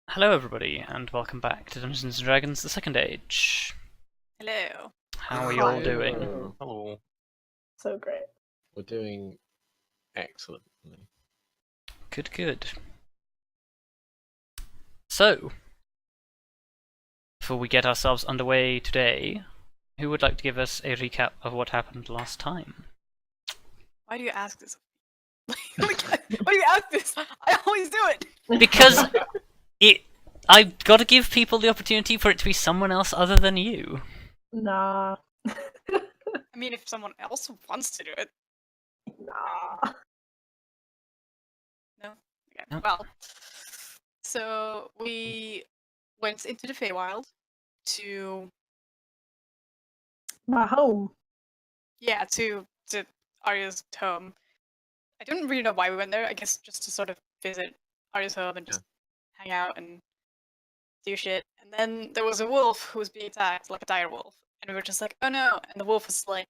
Hello everybody, and welcome back to Dungeons & Dragons The Second Age. Hello. How are you all Hello. doing? Hello. So great. We're doing excellently. Good, good. So, before we get ourselves underway today, who would like to give us a recap of what happened last time? Why do you ask this? Why do you ask this? I always do it. Because I've got to give people the opportunity for it to be someone else other than you. Nah. I mean, if someone else wants to do it. Nah. No? Okay. No. Well, so we went into the Feywild to, My home. to Arya's home. I don't really know why we went there. I guess just to sort of visit Arya's home and just hang out and do shit. And then there was a wolf who was being attacked, like a dire wolf. And we were just like, oh no. And the wolf was like,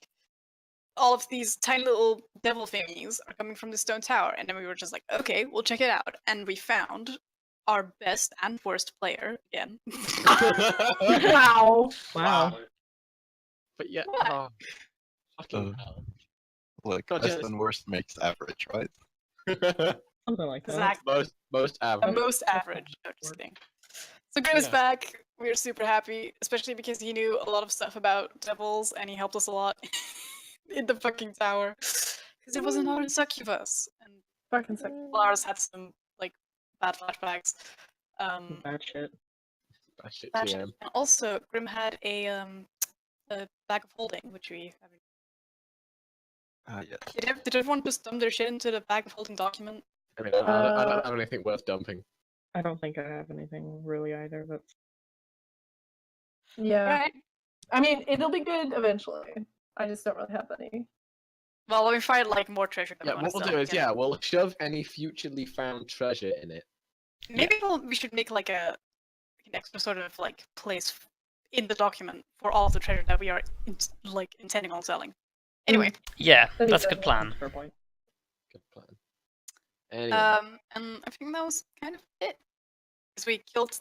all of these tiny little devil thingies are coming from the stone tower. And then we were just like, okay, we'll check it out. And we found our best and worst player again. Wow. But yeah, What? fucking hell. Look, God, best yes. and worst makes average, right? Something like that. Exactly. most The average. most average. No, just kidding. So Grim is Yeah. back. We are super happy, especially because he knew a lot of stuff about devils and he helped us a lot in the fucking tower. Because it was another succubus. And Fucking sick. Lars had some like bad flashbacks. Bad shit. That shit Bad shit. GM. And also Grim had a bag of holding, which we haven't. Yes. Did everyone just dump their shit into the bag of holding document? I mean, I don't have anything worth dumping. I don't think I have anything really either, but Yeah. Right. I mean, it'll be good eventually. I just don't really have any. Well, when we find like more treasure. that we Yeah, wanna what we'll sell, do we is, can- we'll shove any futurely found treasure in it. Maybe we should make like an extra sort of like place in the document for all of the treasure that we are intending on selling. Anyway, Yeah, that's a good plan. fair point. Good plan. Anyway, and I think that was kind of it. Because we killed,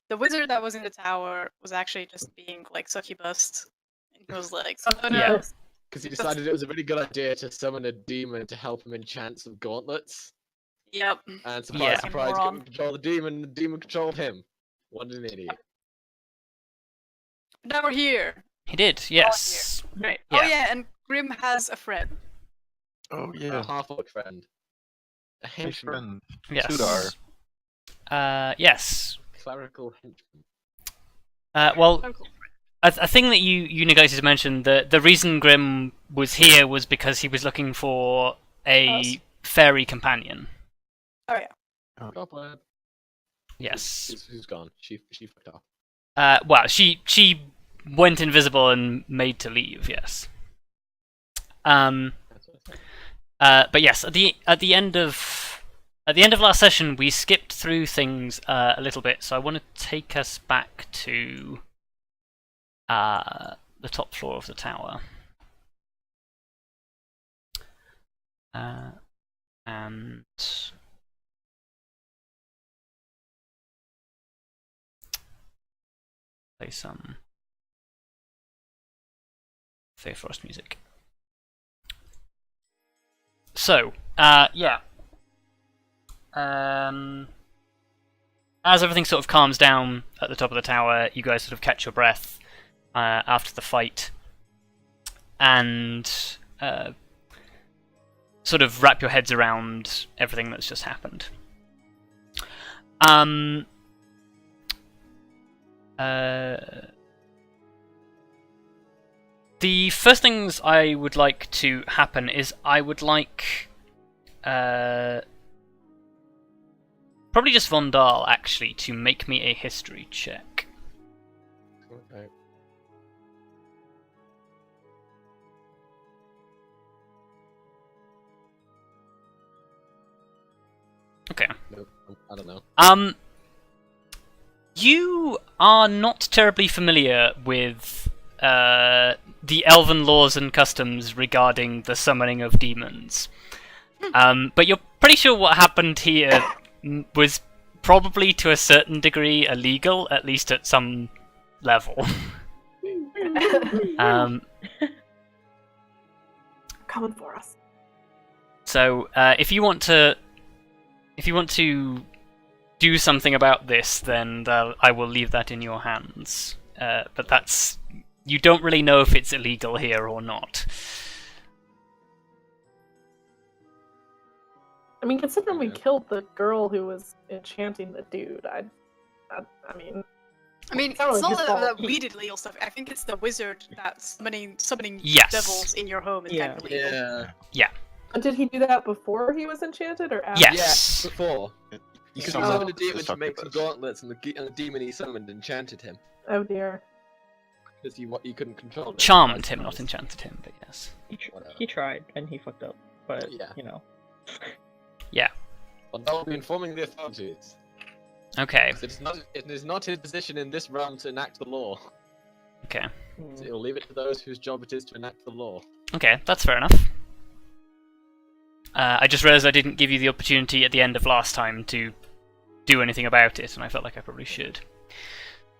the wizard that was in the tower was actually just being like succubus, and he was like, oh no, Yeah. because he decided it was a really good idea to summon a demon to help him enchant some gauntlets. yep. And surprise, Yeah. surprise, he Moron. couldn't control the demon controlled him. What an idiot. Now we're here. He did, yes. Right. Yeah. Oh yeah, and Grim has a friend. Oh A yeah, half-orc friend. A my henchman. friend. Yes. Sudar. Yes. Clerical henchman. Well, a thing that you neglected to mention, the reason Grim was here was because he was looking for a Us. fairy companion. Oh yeah. Goblin. Yes. Who's gone? She fucked off. Well, she went invisible and made to leave. Yes. That's what I said. But yes, at the end of last session, we skipped through things a little bit. So I want to take us back to the top floor of the tower. And play some Ferrous music. So, yeah. As everything sort of calms down at the top of the tower, you guys sort of catch your breath after the fight, and sort of wrap your heads around everything that's just happened. The first things I would like to happen is I would like probably just Vondal actually to make me a history check. Okay. Okay. Nope. I don't know. You are not terribly familiar with the elven laws and customs regarding the summoning of demons. But you're pretty sure what happened here was probably to a certain degree illegal, at least at some level. Coming for us. So if you want to do something about this, then I will leave that in your hands. But that's, you don't really know if it's illegal here or not. I mean, considering we killed the girl who was enchanting the dude, I mean, it's not not his that, fault. that we did illegal stuff. I think it's the wizard that's summoning Yes. devils in your home is Yeah. kind of illegal. Yeah. but did he do that before he was enchanted or after? Yes. Yeah, before. You Because can he Oh. summoned a demon to succubus. make some gauntlets, and the demon he summoned enchanted him. Oh dear. Because he couldn't control it. Charmed him, not enchanted him, but yes. He tried and he fucked up, but Yeah. you know. Well, that will be informing the authorities. Okay, It is not his position in this realm to enact the law. okay. So he'll leave it to those whose job it is to enact the law. Okay, that's fair enough. I just realised I didn't give you the opportunity at the end of last time to do anything about it, and I felt like I probably should.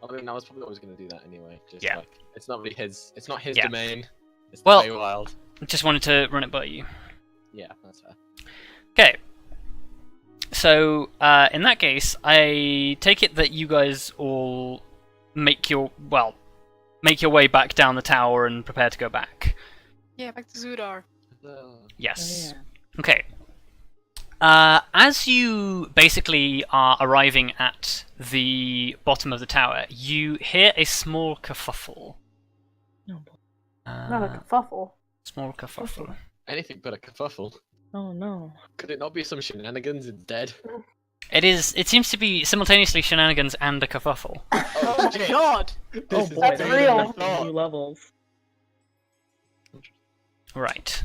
I mean, I was probably always going to do that anyway. Just Yeah. like, it's not really his. It's not his Yeah. domain. It's Well- the Feywild. Just wanted to run it by you. Yeah, that's fair. Okay. So, in that case, I take it that you guys all make your way back down the tower and prepare to go back. Yeah, back to Zudar. Yes. Oh, Okay. As you basically are arriving at the bottom of the tower, you hear a small kerfuffle. yeah. Oh, boy. Not a kerfuffle. Small kerfuffle. Anything but a kerfuffle. Oh no. Could it not be some shenanigans instead? It seems to be simultaneously shenanigans and a kerfuffle. Oh my shit. god! This Oh is boy, That's bigger these than real. I are thought. new levels. Right.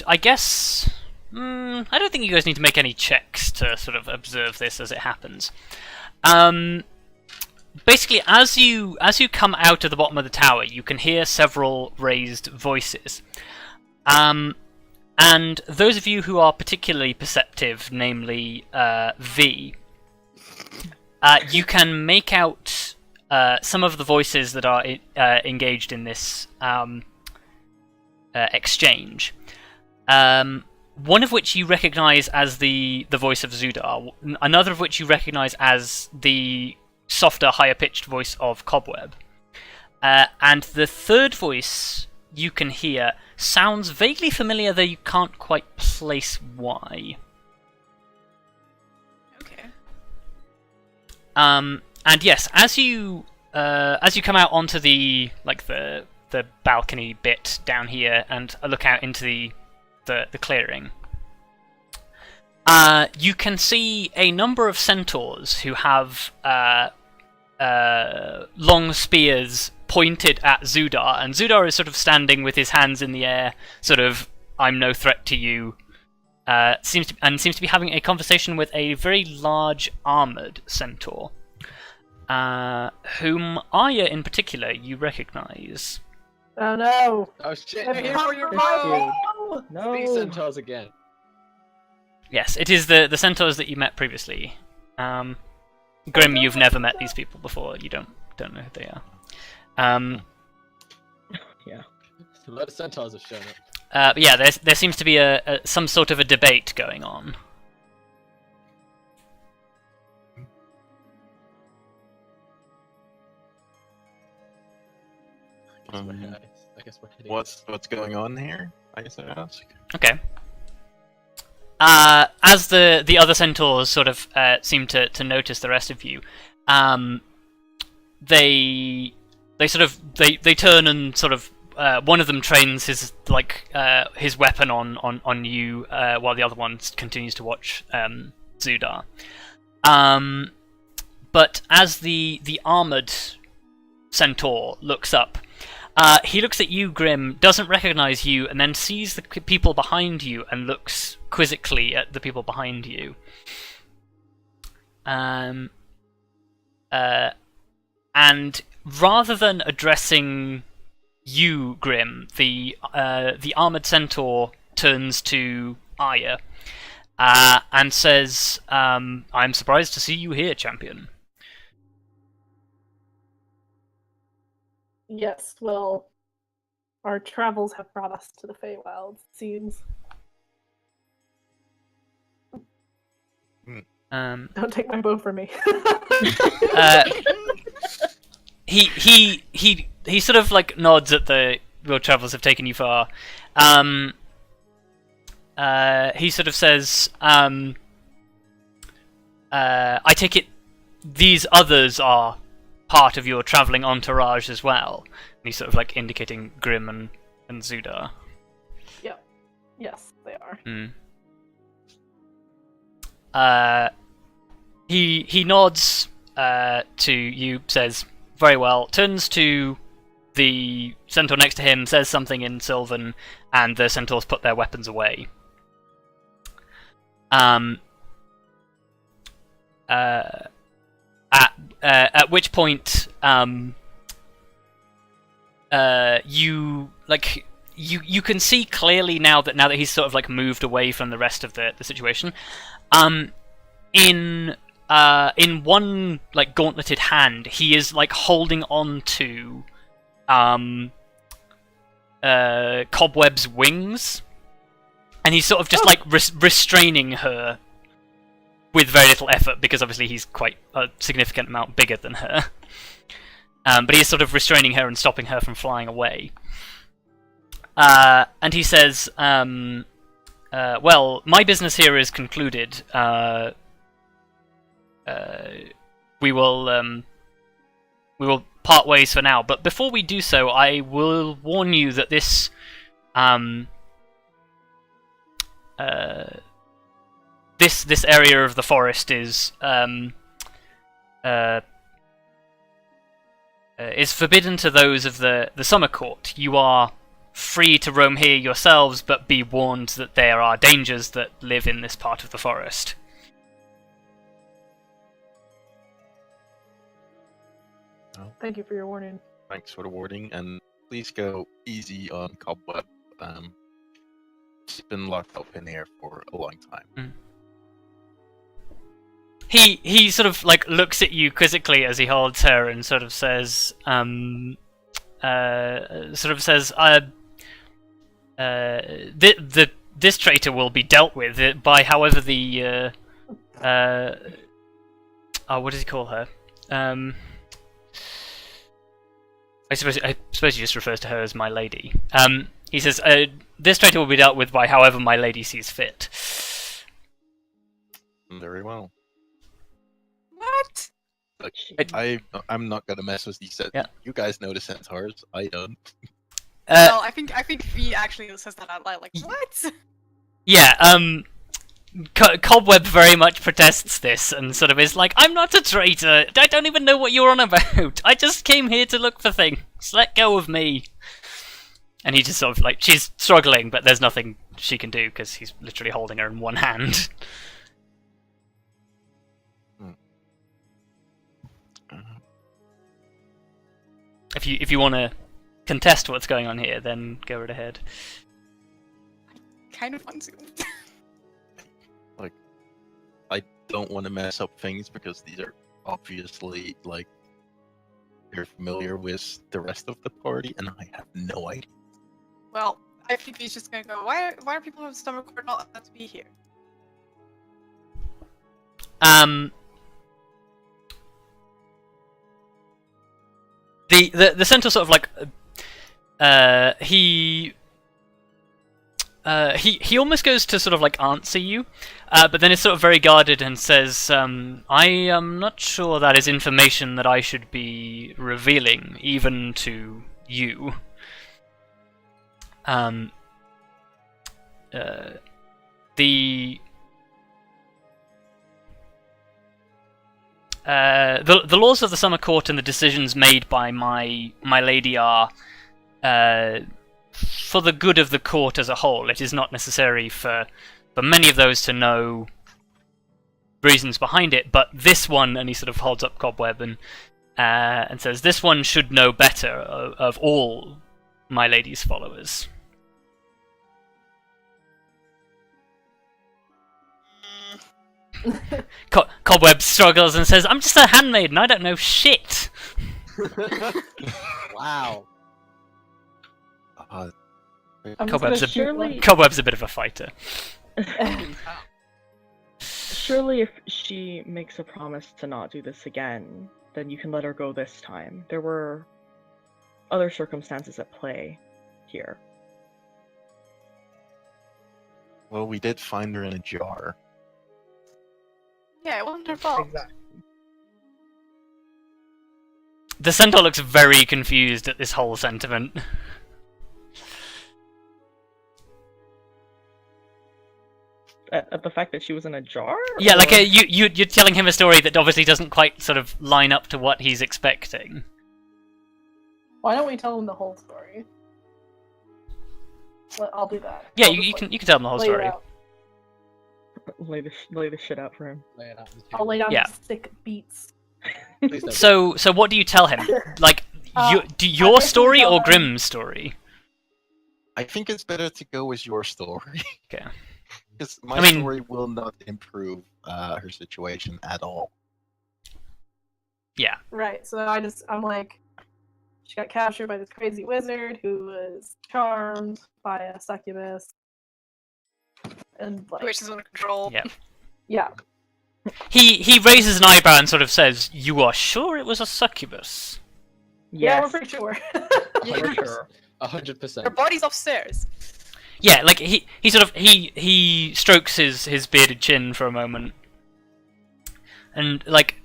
I guess. I don't think you guys need to make any checks to sort of observe this as it happens. Basically, as you come out of the bottom of the tower, you can hear several raised voices. And those of you who are particularly perceptive, namely V, you can make out some of the voices that are engaged in this exchange. One of which you recognise as the voice of Zudar, another of which you recognise as the softer, higher-pitched voice of Cobweb. And the third voice you can hear sounds vaguely familiar, though you can't quite place why. Okay. And yes, as you come out onto the balcony bit down here and look out into the clearing, you can see a number of centaurs who have long spears pointed at Zudar, and Zudar is sort of standing with his hands in the air, sort of, I'm no threat to you. Seems to be having a conversation with a very large armoured centaur, whom Arya in particular you recognise. Oh no! Oh shit! Here for your This bro! dude. No. Three centaurs again. Yes, it is the centaurs that you met previously. Grim, you've never met these people before. You don't know who they are. Yeah. A lot of centaurs have shown up. But yeah, there seems to be some sort of a debate going on. I guess we're heading. What's going on here? I guess I ask. Okay. As the other centaurs sort of seem to notice the rest of you, they turn and sort of one of them trains his weapon on you while the other one continues to watch Zudar. But as the armored centaur looks up, he looks at you, Grim, doesn't recognize you, and then sees the people behind you and looks quizzically at the people behind you. And rather than addressing you, Grim, the armored centaur turns to Arya and says, "I'm surprised to see you here, champion." Yes, well, our travels have brought us to the Feywild, it seems. Don't take my bow from me. He sort of like nods at the "Your travels have taken you far." He sort of says, "I take it these others are part of your travelling entourage as well." And he's sort of like indicating Grim and Zudar. Yep. Yes, they are. He nods to you, says, "Very well," turns to the centaur next to him, says something in Sylvan, and the centaurs put their weapons away. At which point, you can see clearly now that he's sort of like moved away from the rest of the situation. In one like gauntleted hand, he is like holding on to Cobweb's wings, and he's sort of just like restraining her with very little effort, because obviously he's quite a significant amount bigger than her. But he's sort of restraining her and stopping her from flying away. And he says, "Well, my business here is concluded. We will part ways for now. But before we do so, I will warn you that this this area of the forest is forbidden to those of the Summer Court. You are free to roam here yourselves, but be warned that there are dangers that live in this part of the forest." Thank you for your warning. Thanks for the warning, and please go easy on Cobweb. She's been locked up in here for a long time. He sort of like looks at you quizzically as he holds her and sort of says, this traitor will be dealt with by however the what does he call her? I suppose he just refers to her as my lady. He says, "This traitor will be dealt with by however my lady sees fit." Very well. What? Look, I'm not gonna mess with these. Yeah. You guys know the centaurs. I don't. Well, I think V actually says that out loud. Like, what? Yeah. Cobweb very much protests this and sort of is like, "I'm not a traitor. I don't even know what you're on about. I just came here to look for things. Let go of me." And he just sort of like, she's struggling, but there's nothing she can do because he's literally holding her in one hand. If you want to contest what's going on here, then go right ahead. Kind of want to. Like, I don't want to mess up things because these are obviously like they're familiar with the rest of the party, and I have no idea. Well, I think he's just gonna go. Why are people of Stomach Court not allowed to be here? The centaur sort of like he almost goes to sort of like answer you, but then is sort of very guarded and says, "I am not sure that is information that I should be revealing, even to you." The laws of the Summer Court and the decisions made by my lady are for the good of the court as a whole. It is not necessary for many of those to know reasons behind it, but this one, and he sort of holds up Cobweb and says, "This one should know better of all my lady's followers." Cobweb struggles and says, "I'm just a handmaiden. I don't know shit." Wow. Uh, I'm just Cobweb's gonna surely, Cobweb's a bit of a fighter. surely, if she makes a promise to not do this again, then you can let her go this time. There were other circumstances at play here. well, we did find her in a jar. Yeah, it wasn't her fault. Exactly. The centaur looks very confused at this whole sentiment. At the fact that she was in a jar? Yeah, like Or- you're telling him a story that obviously doesn't quite sort of line up to what he's expecting. Why don't we tell him the whole story? I'll do that. Yeah, I'll you just, can tell him the whole lay it story. out. lay the shit out for him. Lay it out on the I'll table. lay down Yeah. sick beats. Please don't. So what do you tell him? Like, I your guess we story tell or him- Grimm's story? I think it's better to go with your story. Okay. Because my I mean- story will not improve her situation at all. Yeah. Right, so I'm like, she got captured by this crazy wizard who was charmed by a succubus. And like, Which is under control. Yeah. yeah, He raises an eyebrow and sort of says, "You are sure it was a succubus?" yeah, we're Yes, pretty sure. for sure. 100%. Her body's upstairs. Yeah, like he sort of he strokes his bearded chin for a moment, and like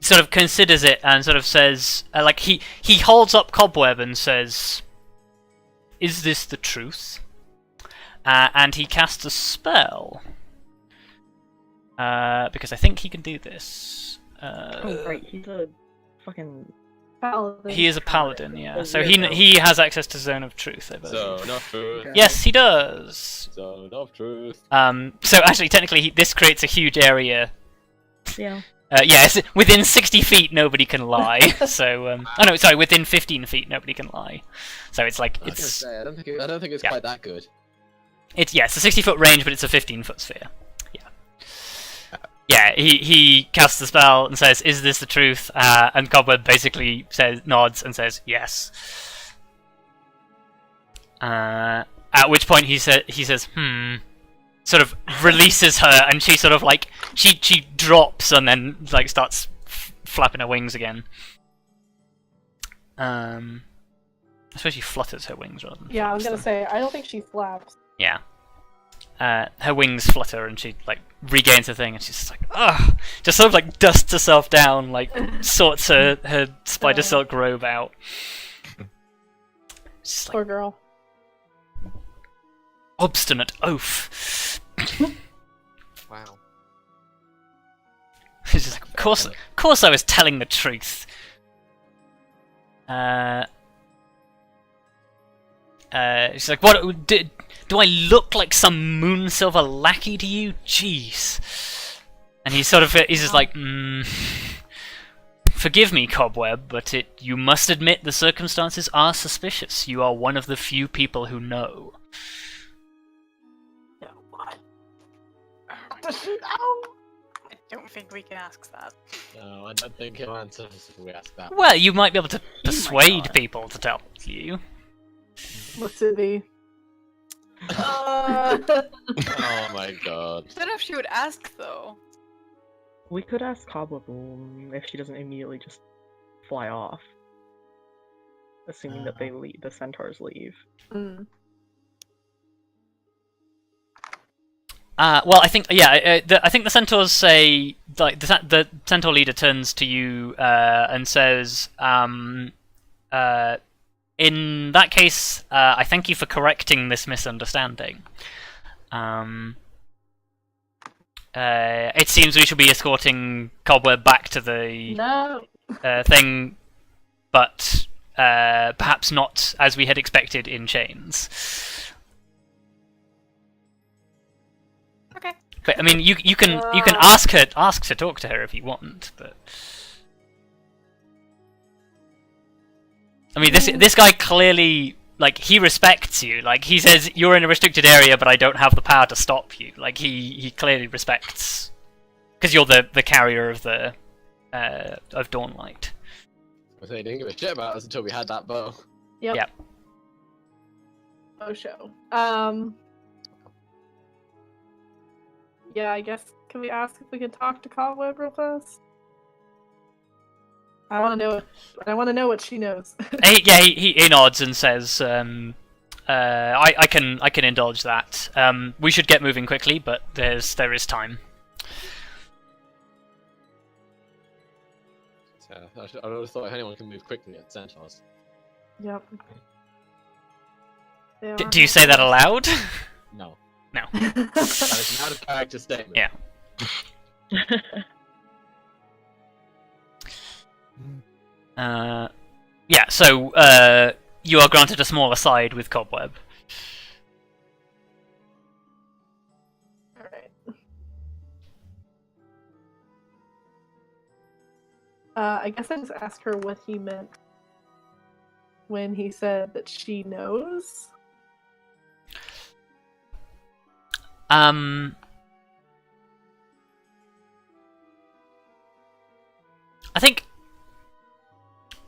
sort of considers it and sort of says like he holds up Cobweb and says, "Is this the truth?" And he casts a spell because I think he can do this. Oh, right, he's a fucking... Paladin. He is a paladin, yeah. Oh, So yeah. he has access to Zone of Truth, I believe. Zone of truth. Yes, he does. Zone of truth. So actually, technically, this creates a huge area. Yeah. Yeah, it's within 60 feet, nobody can lie. So, oh no, sorry, within 15 feet, nobody can lie. So it's like I was gonna it's say, I don't think it's yeah. quite that good. it's a 60-foot range, but it's a 15-foot sphere. Yeah. Yeah, he casts the spell and says, "Is this the truth?" And Cobweb basically nods and says, "Yes." At which point he says, "Hmm." Sort of releases her, and she sort of like she drops and then like starts flapping her wings again. I suppose she flutters her wings rather than. Yeah, I was flaps gonna them. say, I don't think she flaps. Yeah. Her wings flutter and she like regains her thing and she's just like, ugh! Just sort of like dusts herself down, like sorts her spider silk robe out. Just like Poor girl. obstinate oaf. Wow. She's just like, of course I was telling the truth. She's like, what? Do I look like some moon silver lackey to you? Jeez. And he's just like, forgive me, Cobweb, but you must admit the circumstances are suspicious. You are one of the few people who know. Yeah, what? Does she know? I don't think we can ask that. No, I don't think he'll answer us if we ask that. Well, you might be able to persuade God. people to tell you. What's it be? Oh my god. I don't know if she would ask though. We could ask Cobweb if she doesn't immediately just fly off. Assuming that the centaurs leave. Mm. Well, I think I think the centaurs say like the centaur leader turns to you and says, in that case, I thank you for correcting this misunderstanding. It seems we should be escorting Cobweb back to the No. thing, but perhaps not as we had expected in chains. Okay. But I mean, you can ask to talk to her if you want, but I mean this guy clearly like, he respects you. Like, he says, you're in a restricted area, but I don't have the power to stop you. Like, he clearly respects... Because you're the carrier of the... of Dawnlight. I say he didn't give a shit about us until we had that bow. Yep. Bow show. Yeah, I guess, can we ask if we can talk to Cobweb real fast? I want to know what she knows. He nods and says, I can indulge that. We should get moving quickly, but there is time. I always thought if anyone can move quickly at Centaurs. Yep. Do you say that aloud? No. No. That is not a character statement. Yeah. Yeah, so you are granted a small aside with Cobweb. Alright. I guess I just asked her what he meant when he said that she knows. I think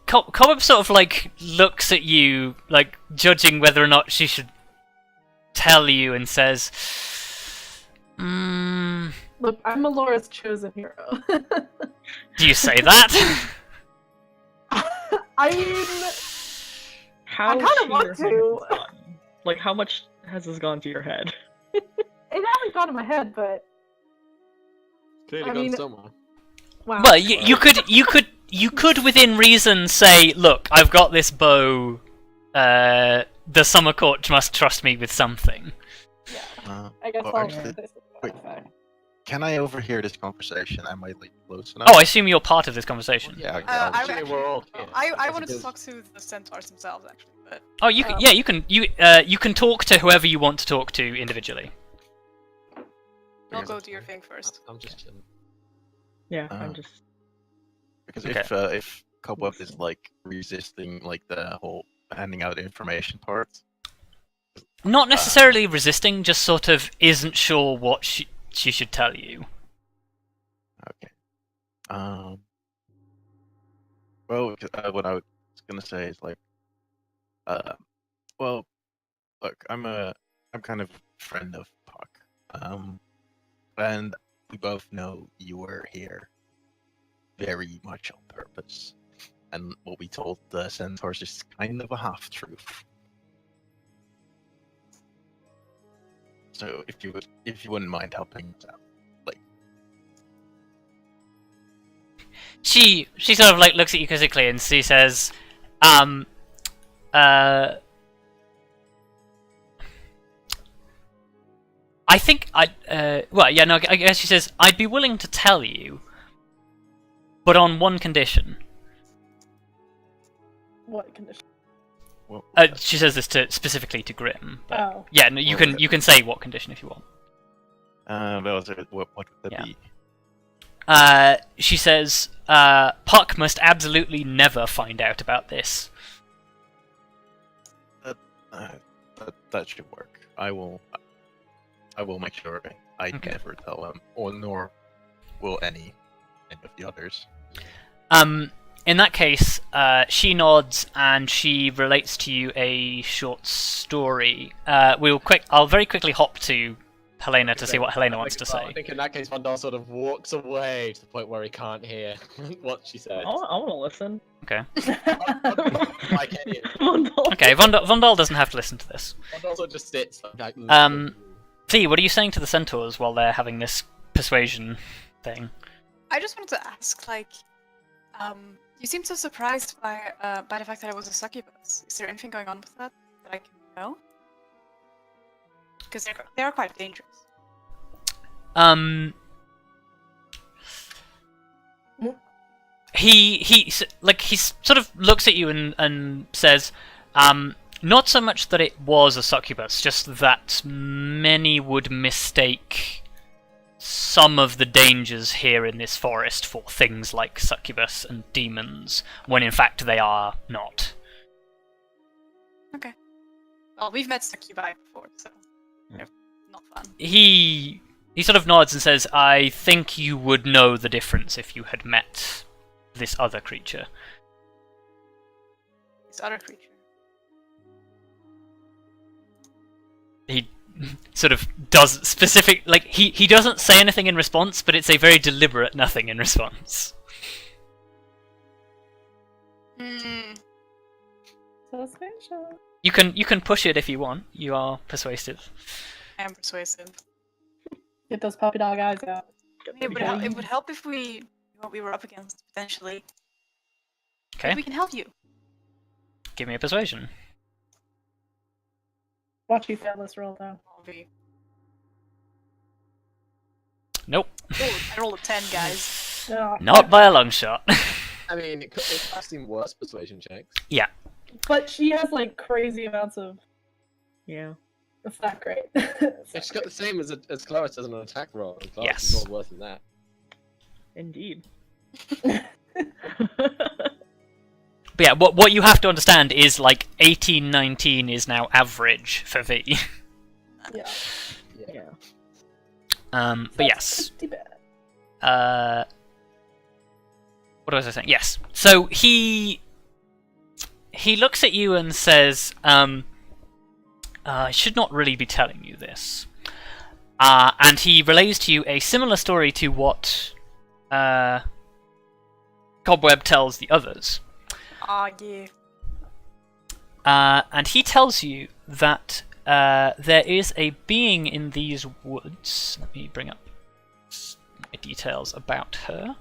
Cobweb sort of like looks at you, like judging whether or not she should tell you, and says, Look, I'm Melora's chosen hero. Do you say that? I mean, How I kinda sheer want has to. this gone? Like, how much has this gone to your head? it hasn't gone to my head, but Clearly I gone mean- somewhere. wow. Well, you could within reason say, look, I've got this bow. The Summer Court must trust me with something. Yeah. I guess well, I'll actually, say something wait. to that effect. Can I overhear this conversation? Am I like close enough? Oh, I assume you're part of this conversation. Yeah. I I'll- Actually, we're all here. I wanted to Because- talk to the centaurs themselves, actually, but Oh, you can. Yeah, you can talk to whoever you want to talk to individually. I'll go do your thing first. I'm just chilling. Yeah, Uh, I'm just. Because Okay. if Cobweb is like resisting like the whole handing out information part, Not necessarily resisting, just sort of isn't sure what she should tell you. okay. Well, what I was gonna say is like, well, look, I'm kind of a friend of Puck, and we both know you were here very much on purpose, and what we told the centaurs is kind of a half-truth. So if you wouldn't mind helping us out, like, She sort of like looks at you quizzically and she says, I think well, yeah, no, I guess she says, I'd be willing to tell you, but on one condition. What condition? well, She says this specifically to Grim. But Oh. yeah, no, you can say what condition if you want. what would that Yeah. be? She says, Puck must absolutely never find out about this. That should work. I will make sure I Okay. never tell him, or nor will any of the others. In that case, she nods and she relates to you a short story. I'll very quickly hop to Helena to see what Helena wants to I say. think in that case, Vondal sort of walks away to the point where he can't hear what she said. I want to listen. Okay. Like any Vondal. Okay, Vondal doesn't have to listen to this. Vondal sort of just sits like. Fee, what are you saying to the centaurs while they're having this persuasion thing? I just wanted to ask, like, you seem so surprised by the fact that I was a succubus. Is there anything going on with that I can know? Because they are quite dangerous. He sort of looks at you and says, not so much that it was a succubus, just that many would mistake some of the dangers here in this forest for things like succubus and demons, when in fact they are not. Okay. Well, we've met succubi before, so not fun. He sort of nods and says, "I think you would know the difference if you had met this other creature." This other creature. He sort of does specific, like, he doesn't say anything in response, but it's a very deliberate nothing in response. Hmm. Suspicious. You can push it if you want. You are persuasive. I am persuasive. Get those puppy dog eyes out. It would help if we knew what we were up against, potentially. Okay, We can help you. give me a persuasion. Watch you fail this roll, though. I'll be... Nope, I rolled a 10, guys. No, not by a long shot. I mean, I've seen worse persuasion checks. but she has like crazy amounts of. Yeah. That's not great. She's got the same as Kelariis as an attack roll. And Kelariis Yes. is not worse than that. Indeed. But yeah, what you have to understand is, like, 18-19 is now average for V. Yeah. Yeah. But yes. Pretty bad. What was I saying? Yes. So he looks at you and says, I should not really be telling you this. And he relays to you a similar story to what Cobweb tells the others. Ah, yeah. And he tells you that there is a being in these woods. Let me bring up my details about her.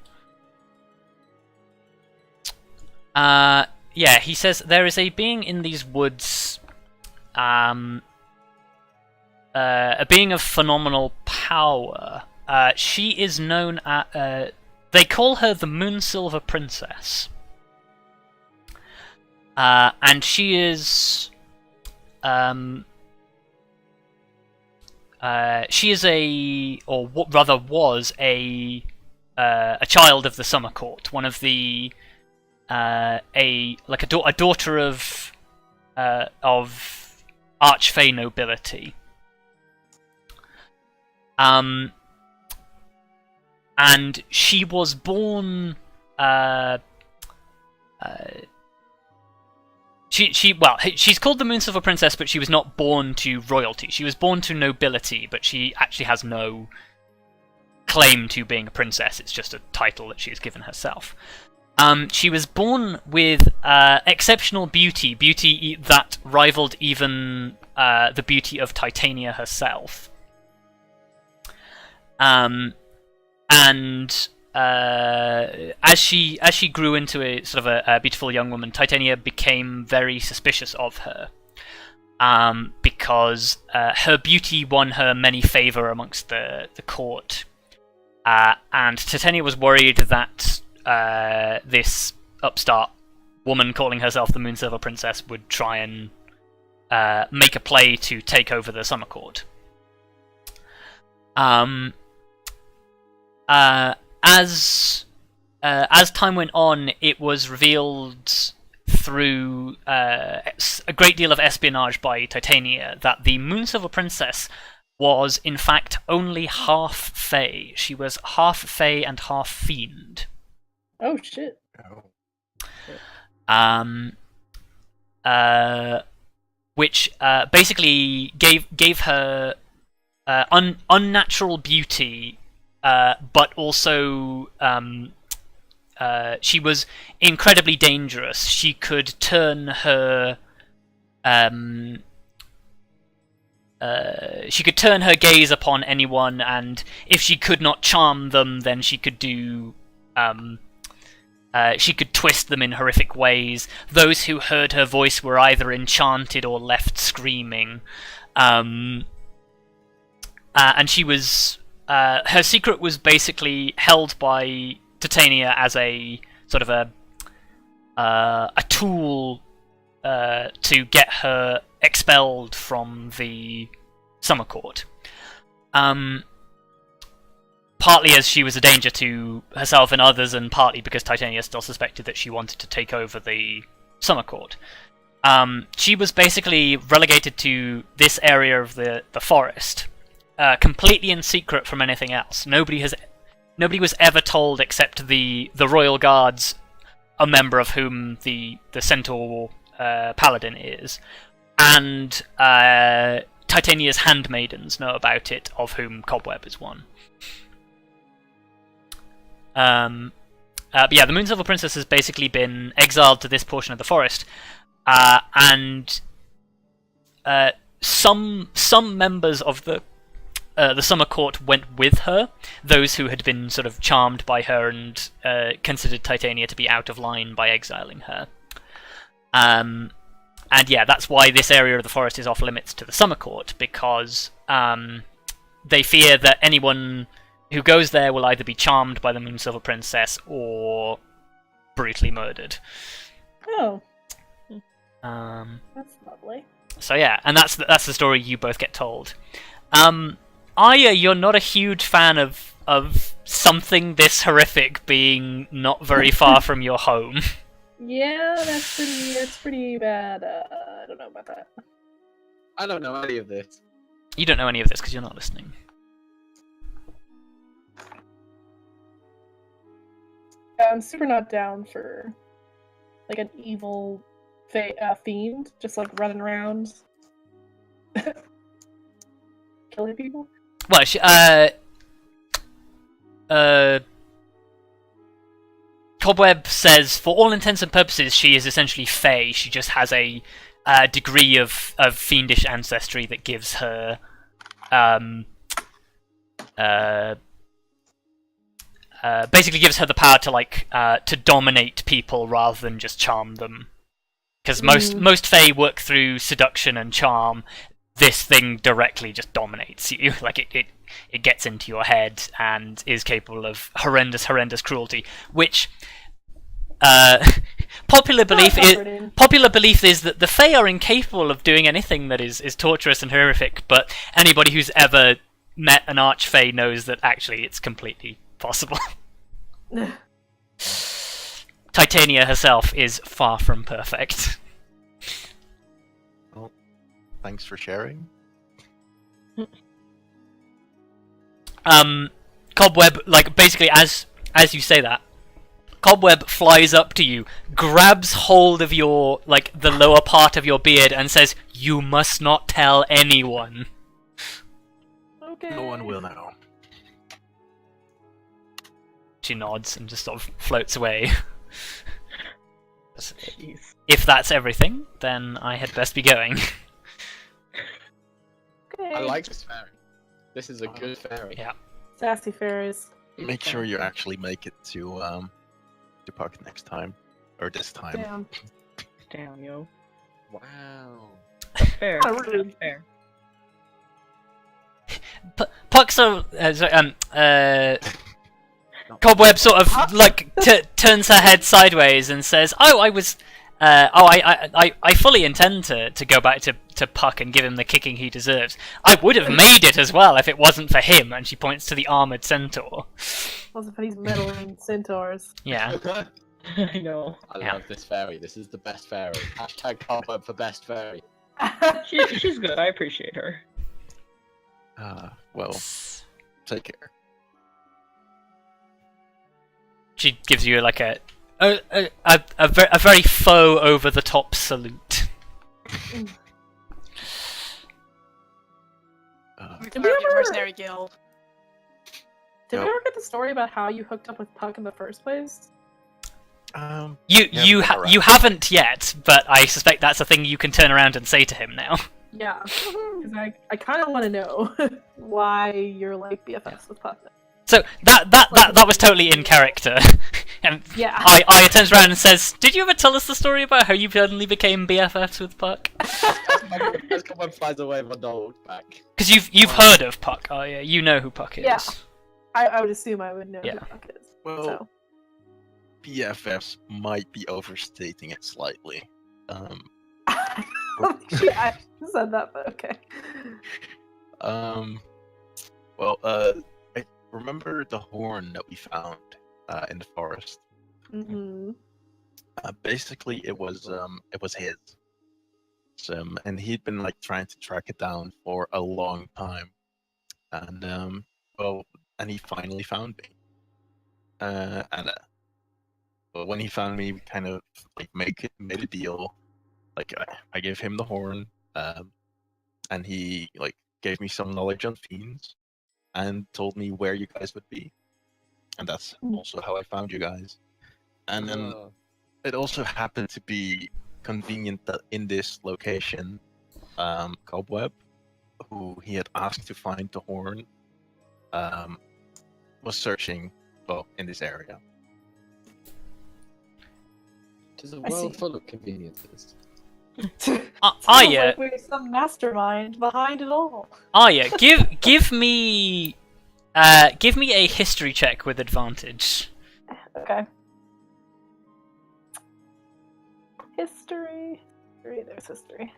Yeah, he says there is a being in these woods, a being of phenomenal power. She is known as... they call her the Moonsilver Princess. And she is... she is a... or rather was a child of the Summer Court. One of the... a daughter of Archfey nobility. And she was born. She's called the Moonsilver Princess, but she was not born to royalty. She was born to nobility, but she actually has no claim to being a princess. It's just a title that she has given herself. She was born with exceptional beauty that rivaled even the beauty of Titania herself. And as she grew into a sort of a beautiful young woman, Titania became very suspicious of her, because her beauty won her many favor amongst the court, and Titania was worried that this upstart woman calling herself the Moonsilver Princess would try and make a play to take over the Summer Court. As time went on, it was revealed through a great deal of espionage by Titania that the Moonsilver Princess was in fact only half Fae. She was half Fae and half Fiend. Oh shit. Which basically gave her unnatural beauty, but also she was incredibly dangerous. She could turn her gaze upon anyone, and if she could not charm them, then she could do she could twist them in horrific ways. Those who heard her voice were either enchanted or left screaming. And she was... her secret was basically held by Titania as a sort of a tool to get her expelled from the Summer Court. Partly as she was a danger to herself and others, and partly because Titania still suspected that she wanted to take over the Summer Court. she was basically relegated to this area of the forest, completely in secret from anything else. Nobody was ever told except the royal guards, a member of whom the centaur paladin is, and Titania's handmaidens know about it, of whom Cobweb is one. But yeah, the Moonsilver Princess has basically been exiled to this portion of the forest, and some members of the Summer Court went with her, those who had been sort of charmed by her and considered Titania to be out of line by exiling her. And yeah, that's why this area of the forest is off limits to the Summer Court, because they fear that anyone who goes there will either be charmed by the Moonsilver Princess or brutally murdered. Oh, That's lovely. So yeah, and that's the story you both get told. Arya, you're not a huge fan of something this horrific being not very far from your home. Yeah, that's pretty bad. I don't know about that. I don't know any of this. You don't know any of this because you're not listening. Yeah, I'm super not down for like an evil fiend just like running around killing people. Well, Cobweb says, for all intents and purposes, she is essentially Fey. She just has a degree of fiendish ancestry that gives her basically gives her the power to to dominate people rather than just charm them. Because most Fey work through seduction and charm. This thing directly just dominates you. Like it gets into your head and is capable of horrendous cruelty, which popular belief is that the Fae are incapable of doing anything that is torturous and horrific, but anybody who's ever met an Archfey knows that actually it's completely possible. Titania herself is far from perfect. Well, thanks for sharing. Cobweb, like, basically as you say that, Cobweb flies up to you, grabs hold of your, like, the lower part of your beard and says, "You must not tell anyone." Okay. No one will know. She nods and just sort of floats away. Jeez. If that's everything, then I had best be going. Okay. I like this fairy. This is a good fairy. Yeah. Sassy fairies. Make sure you actually make it to Puck next time. Or this time. Damn. Damn, yo. Wow. Fair. Kinda rude. Fair. Puck Cobweb sort of like turns her head sideways and says, "Oh, I fully intend to go back to Puck and give him the kicking he deserves. I would have made it as well if it wasn't for him." And she points to the armored centaur. Wasn't for these meddling centaurs. Yeah. I know. I Yeah. love this fairy. This is the best fairy. Hashtag Cobweb for best fairy. She's good. I appreciate her. Well, take care. She gives you like a very faux over the top salute. We Did were we the ever- mercenary guild. Did we Nope. ever get the story about how you hooked up with Puck in the first place? You haven't yet, but I suspect that's a thing you can turn around and say to him now. Yeah. Because I kind of want to know why you're like BFFs with Puck. So that was totally in character. And Yeah. Arya turns around and says, "Did you ever tell us the story about how you suddenly became BFFs with Puck?" As Cobweb flies away, Vondal looks back. Because you've heard of Puck, Arya. You know who Puck is. Yeah. I would assume I would know Yeah. who Puck is. Well, So. BFFs might be overstating it slightly. She actually said that, but okay. Well, I remember the horn that we found in the forest. Mm-hmm. Basically, it was his. and he'd been like trying to track it down for a long time, and and he finally found me. But when he found me, we kind of like made a deal. Like I gave him the horn, and he like gave me some knowledge on fiends, and told me where you guys would be, and that's also how I found you guys. And then it also happened to be convenient that in this location, Cobweb, who he had asked to find the horn, was searching in this area. It is a I world see. full of conveniences. Arya, Like we're some mastermind behind it all. Arya, give me a history check with advantage. Okay. History. There's history.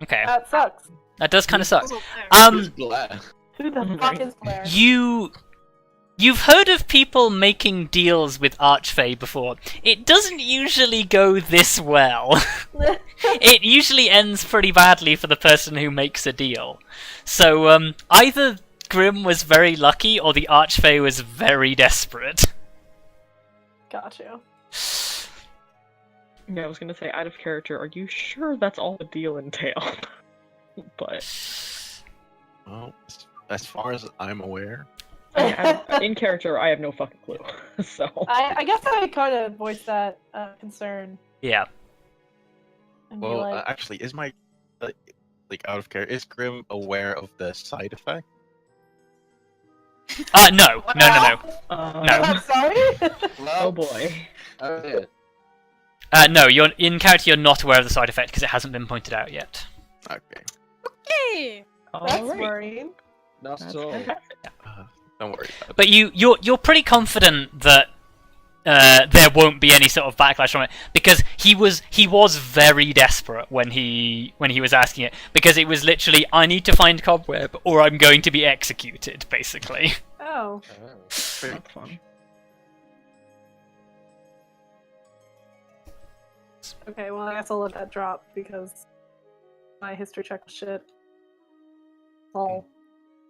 Okay, That sucks. that does kind of suck. Also Blair. Who's Blair? Who the fuck is Blair? You've heard of people making deals with Archfey before. It doesn't usually go this well. It usually ends pretty badly for the person who makes a deal. So, either Grim was very lucky or the Archfey was very desperate. Got you. Yeah, I was gonna say, out of character, are you sure that's all the deal entailed? But Well, as far as I'm aware, in character, I have no fucking clue. So I guess I kind of voiced that concern. Yeah. And be well, like, actually, is my like out of character? Is Grim aware of the side effect? No. No. I'm sorry. Oh boy. Oh dear. No, you're in character. You're not aware of the side effect because it hasn't been pointed out yet. Okay, Hey! That's Alright. worrying. Not That's at all. fantastic. don't worry about it. But you're pretty confident that there won't be any sort of backlash from it because he was very desperate when he was asking it, because it was literally, I need to find Cobweb or I'm going to be executed, basically. Oh. Oh. That's fun. Okay, well, I guess I'll let that drop because my history check was shit. Oh.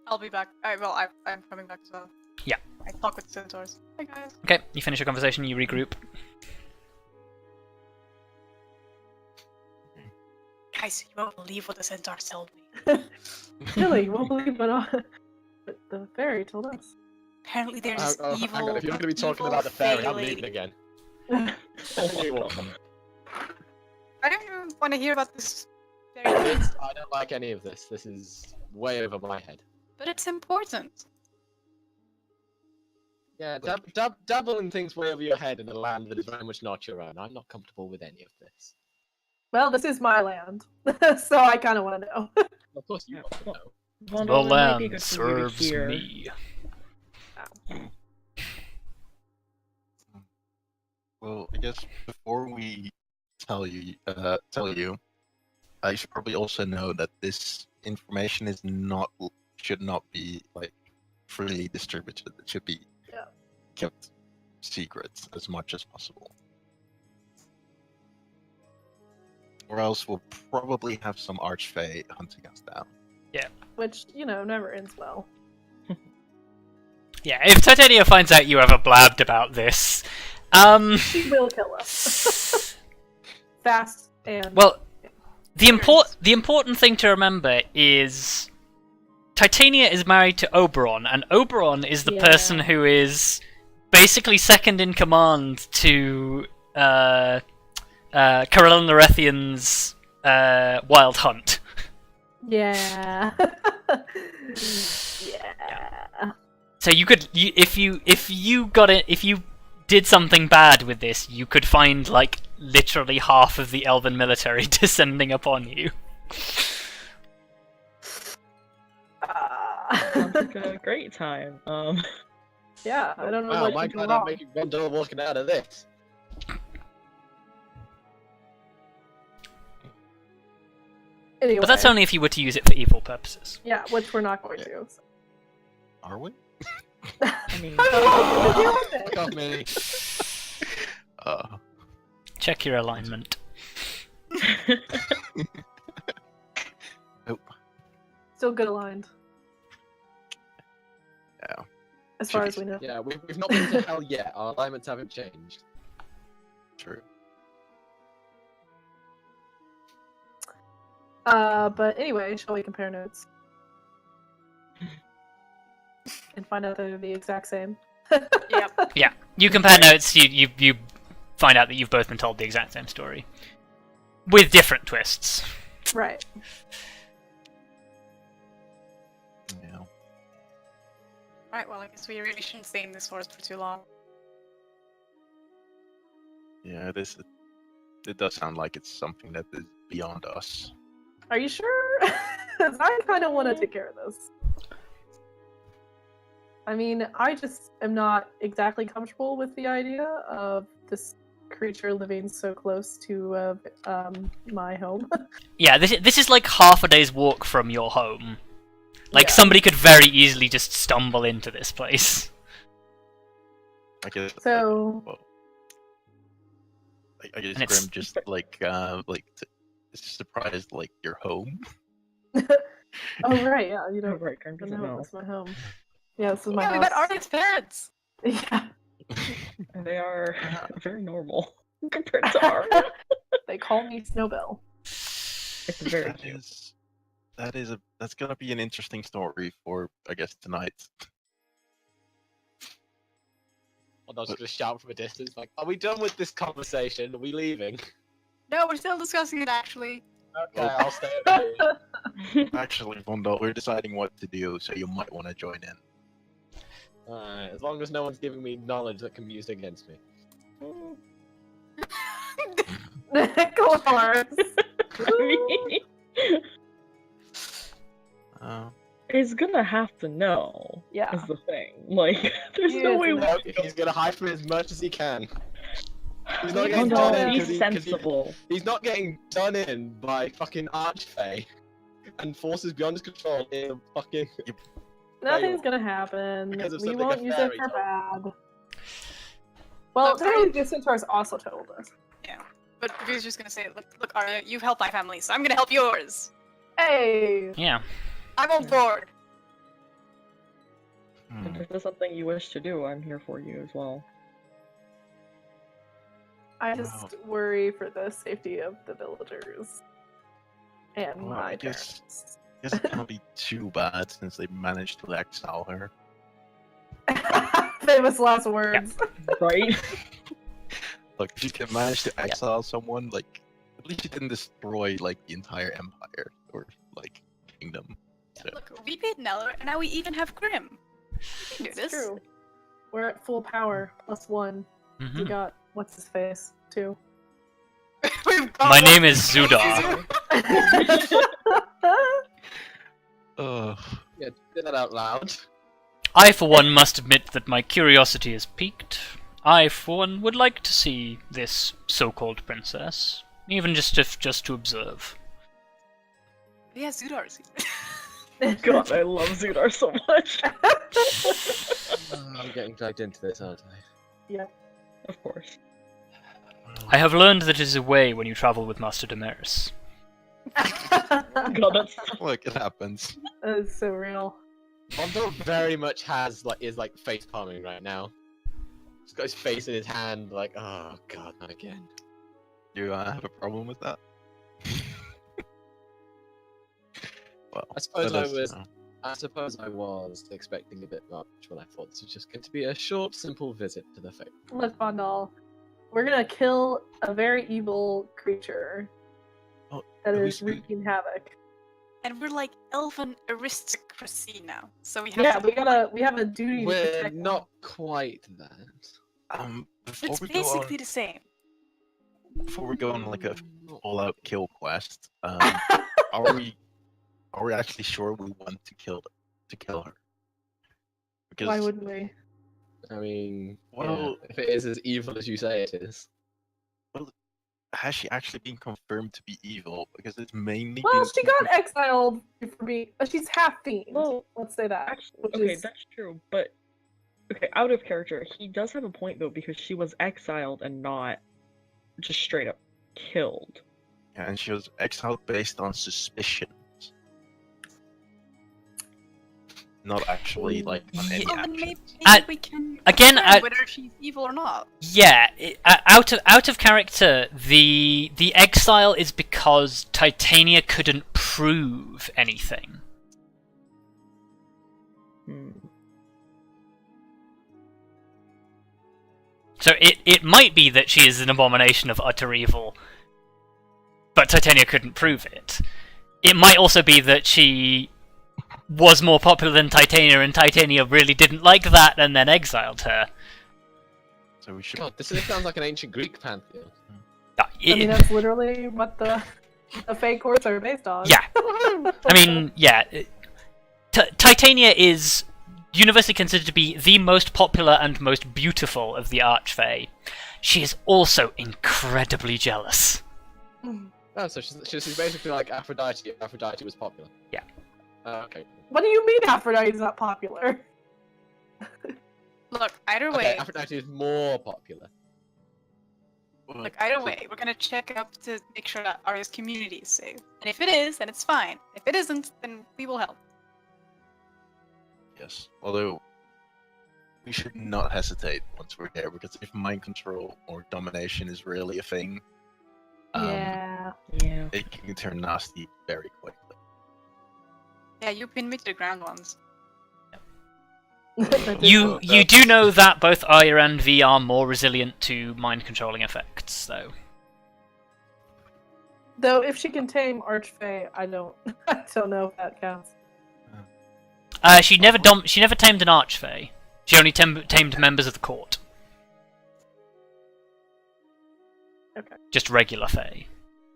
I'll be back. I'm coming back as well. Yeah. I talk with the centaurs. Hi guys. Okay, you finish your conversation, you regroup. Guys, you won't believe what the centaurs told me. Really, you won't believe what the fairy told us. Apparently there's this evil. Hang on, if you're going to be talking about the fairy, I'm leaving again. I don't even want to hear about this fairy, I don't like any of this. This is way over my head. but it's important. Yeah, dabble in things way over your head in a land that is very much not your own. I'm not comfortable with any of this. Well, this is my land, so I kind of want to know. Of course you Yeah, want to well, know. Vondal, The it might be land good for you to serves hear. me. Well, I guess before we tell you, I should probably also know that this information should not be like freely distributed. It should be Yeah. kept secret as much as possible, or else we'll probably have some archfey hunting us down. Which, never ends well. Yeah, if Titania finds out you ever blabbed about this, She will kill us. Fast and... well, the important thing to remember is Titania is married to Oberon, and Oberon is the Yeah. person who is basically second in command to Caroline Larethian's Wild Hunt. Yeah. Yeah. So if you did something bad with this, you could find like literally half of the elven military descending upon you. Sounds like a great time. Yeah, I don't know Wow, what my you can god, go I'm wrong. making Vondal walking out of this. Anyway, But that's only if you were to use it for evil purposes. yeah, which we're not going to. So. Are we? I mean, Fuck off me. Check your alignment. Nope. Still good aligned. Yeah. As far as we know. Yeah, we've not been to hell yet. Our alignments haven't changed. True. But anyway, shall we compare notes? And find out that they're the exact same. Yep. Yeah, you compare notes. You find out that you've both been told the exact same story, with different twists. Right. Yeah. Right, well, I guess we really shouldn't stay in this forest for too long. Yeah, it does sound like it's something that is beyond us. Are you sure? 'Cause I kind of want to take care of this. I mean, I just am not exactly comfortable with the idea of this creature living so close to my home. Yeah, this is like half a day's walk from your home. Like Yeah. somebody could very easily just stumble into this place. I guess. So- Well, I guess And it's- Grim just is surprised like you're home. Oh right, yeah, you Oh, don't right, Grim doesn't know. That's my home. Yeah, this is my Yeah, we house. met Arya's parents! Yeah, And they are very normal compared to Arya. they call me Snowbell. It's very That cute. is, that's gonna be an interesting story for I guess tonight. Or they'll just shout from a distance, like, "Are we done with this conversation? Are we leaving?" No, we're still discussing it, actually. Okay, I'll stay over here. Actually, Vondal, we're deciding what to do, so you might want to join in. Alright, as long as no one's giving me knowledge that can be used against me. Kelariis. Uh, He's gonna have to know. Yeah. Is the thing. Like, there's He no is way. an No, he's gonna hide from it as much as he can. He's not He's getting Vondal, done in be 'cause he- sensible. He's not getting done in by fucking Archfey and forces beyond his control in a fucking. Nothing's gonna happen. Because of We something won't a use it fairy for told bad. Well, Look, I- technically, the centaurs also told us. But he was just gonna say, look, Arya, you've helped my family, so I'm gonna help yours! Hey. Yeah. I'm on board! And if there's something you wish to do, I'm here for you as well. I just worry for the safety of the villagers and Well, my I guess- parents. It's gonna be too bad since they managed to exile her. Famous last words. Right? Look, if you can manage to exile someone, like at least you didn't destroy like the entire empire or like kingdom. So, Look, we beat Neller, and now we even have Grim. We can do It's this. true. We're at full power, +1. We Mhm. got what's his face too. We've got My one- name is Zudar. Yeah, say that out loud. I, for one, must admit that my curiosity is piqued. I, for one, would like to see this so-called princess, even just to observe. Yeah, Zudar's. God, I love Zudar so much. I'm getting dragged into this, aren't I? Of course. I have learned that it is a way when you travel with Master Daemaris. God, that's look, it happens. That is so real. Vondal very much is face palming right now. He's got his face in his hand, like, oh god, not again. You have a problem with that? Well, I suppose let I us was- know. I suppose I was expecting a bit much when I thought this was just going to be a short, simple visit to the faith. Look, Vondal, we're gonna kill a very evil creature Oh, that who's- is wreaking havoc. And we're like elven aristocracy now, so we have Yeah, to. we have a duty to We're protect not quite that. Before It's we go on, basically the same. before we go on like a Not- all-out kill quest, them. are we actually sure we want to kill her? Because Why wouldn't we? I mean, Well- if it is as evil as you say it is. has she actually been confirmed to be evil? Because it's mainly Well, been she got exiled for being. She's half fiend. Well, Let's say that. actually, Which okay, is- that's true, but okay, out of character, he does have a point though because she was exiled and not just straight up killed. Yeah, and she was exiled based on suspicions. Not actually, like, on any Well, then actions. maybe we can again, confirm whether she's evil or not. Yeah, out of character, the exile is because Titania couldn't prove anything. Hmm. So it might be that she is an abomination of utter evil, but Titania couldn't prove it. It might also be that she was more popular than Titania, and Titania really didn't like that and then exiled her. So we should. God, this sounds like an ancient Greek pantheon. Uh, I mean, that's literally what the fake courts are based on. Yeah. I mean, yeah. Titania is universally considered to be the most popular and most beautiful of the Archfey. She is also incredibly jealous. Oh, so she's basically like Aphrodite. Aphrodite was popular. Yeah. Okay. What do you mean Aphrodite's not popular? Look, either Okay, way, Aphrodite is more popular. we're gonna check up to make sure that Arya's community is safe. And if it is, then it's fine. If it isn't, then we will help. Yes. Although we should not hesitate once we're there, because if mind control or domination is really a thing, Yeah. Yeah. it can turn nasty very quickly. Yeah, you pinned me to the ground once. That did You work. do know that both Arya and V are more resilient to mind controlling effects, though. Though if she can tame Archfey, I don't know if that counts. She never tamed an Archfey. She only tamed members of the court. Okay. Just regular Fey.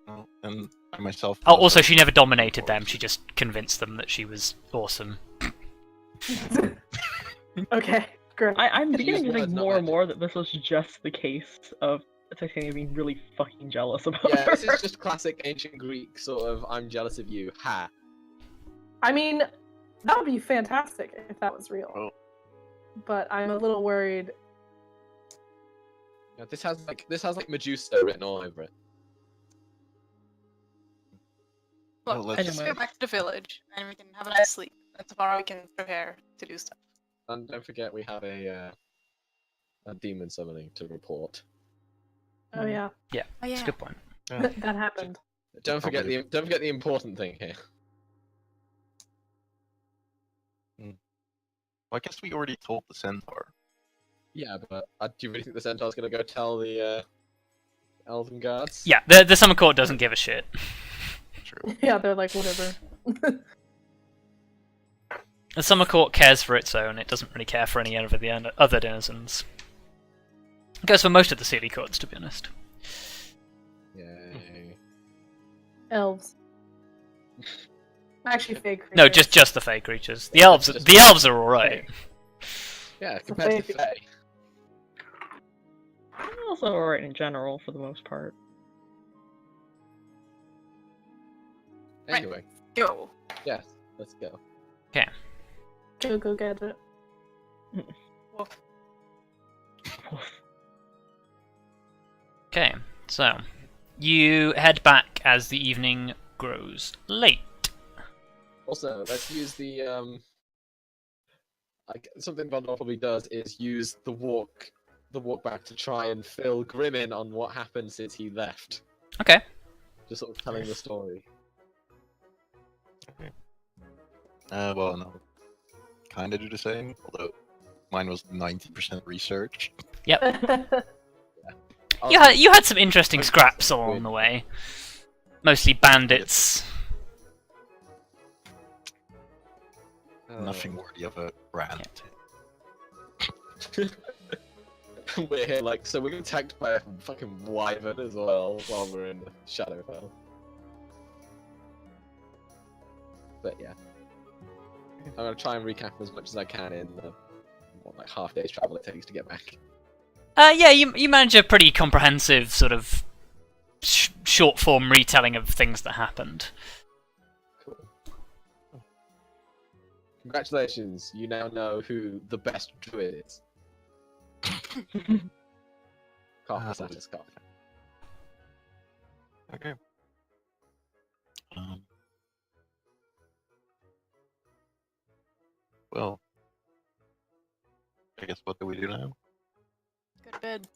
Well, and I myself. Oh, also, she never dominated them. She just convinced them that she was awesome. Okay, great. I'm Use beginning to think words, not more and magic. more that this was just the case of Titania being really fucking jealous about Yeah, her. this is just classic ancient Greek sort of "I'm jealous of you." Ha. I mean, that would be fantastic if that was real. Oh. But I'm a little worried. Yeah, this has like Medusa written all over it. Look, Well, let's just anyway. go back to the village, and we can have a nice sleep. And tomorrow we can prepare to do stuff. And don't forget we have a demon summoning to report. Oh yeah, Yeah, Oh that's yeah. a good point. Yeah. that happened. Don't forget Probably. the important thing here. Well, I guess we already told the centaur. Yeah, but do you really think the centaur's gonna go tell the elven guards? Yeah, the Summer Court doesn't give a shit. True. Yeah, they're like whatever. The Summer Court cares for its own. It doesn't really care for any of the other denizens. It goes for most of the Sealy Courts, to be honest. Yay. Elves. Actually, fake creatures. No, just the Fey creatures. The Yeah, elves, just- the elves are all right. Yeah, compared to Fae. Also alright in general, for the most part. Right. Anyway, Go. yes, let's go. Go get it. Woof. Okay, so you head back as the evening grows late. Also, let's use the like something Vondal probably does is use the walk back to try and fill Grim in on what happened since he left. Okay. Just sort of telling the story. Well, no. Kind of do the same, although mine was 90% research. You had some interesting scraps along the way. Mostly bandits. Nothing worthy of a brand. We're here like, so we're attacked by a fucking wyvern as well while we're in Shadowfell. But yeah. I'm gonna try and recap as much as I can in the like half day's travel it takes to get back. Yeah, you manage a pretty comprehensive sort of short form retelling of things that happened. Cool. Congratulations, you now know who the best druid is. Cough, Ah, status cough. Okay. Um, well, I guess what do we do now? Go to bed.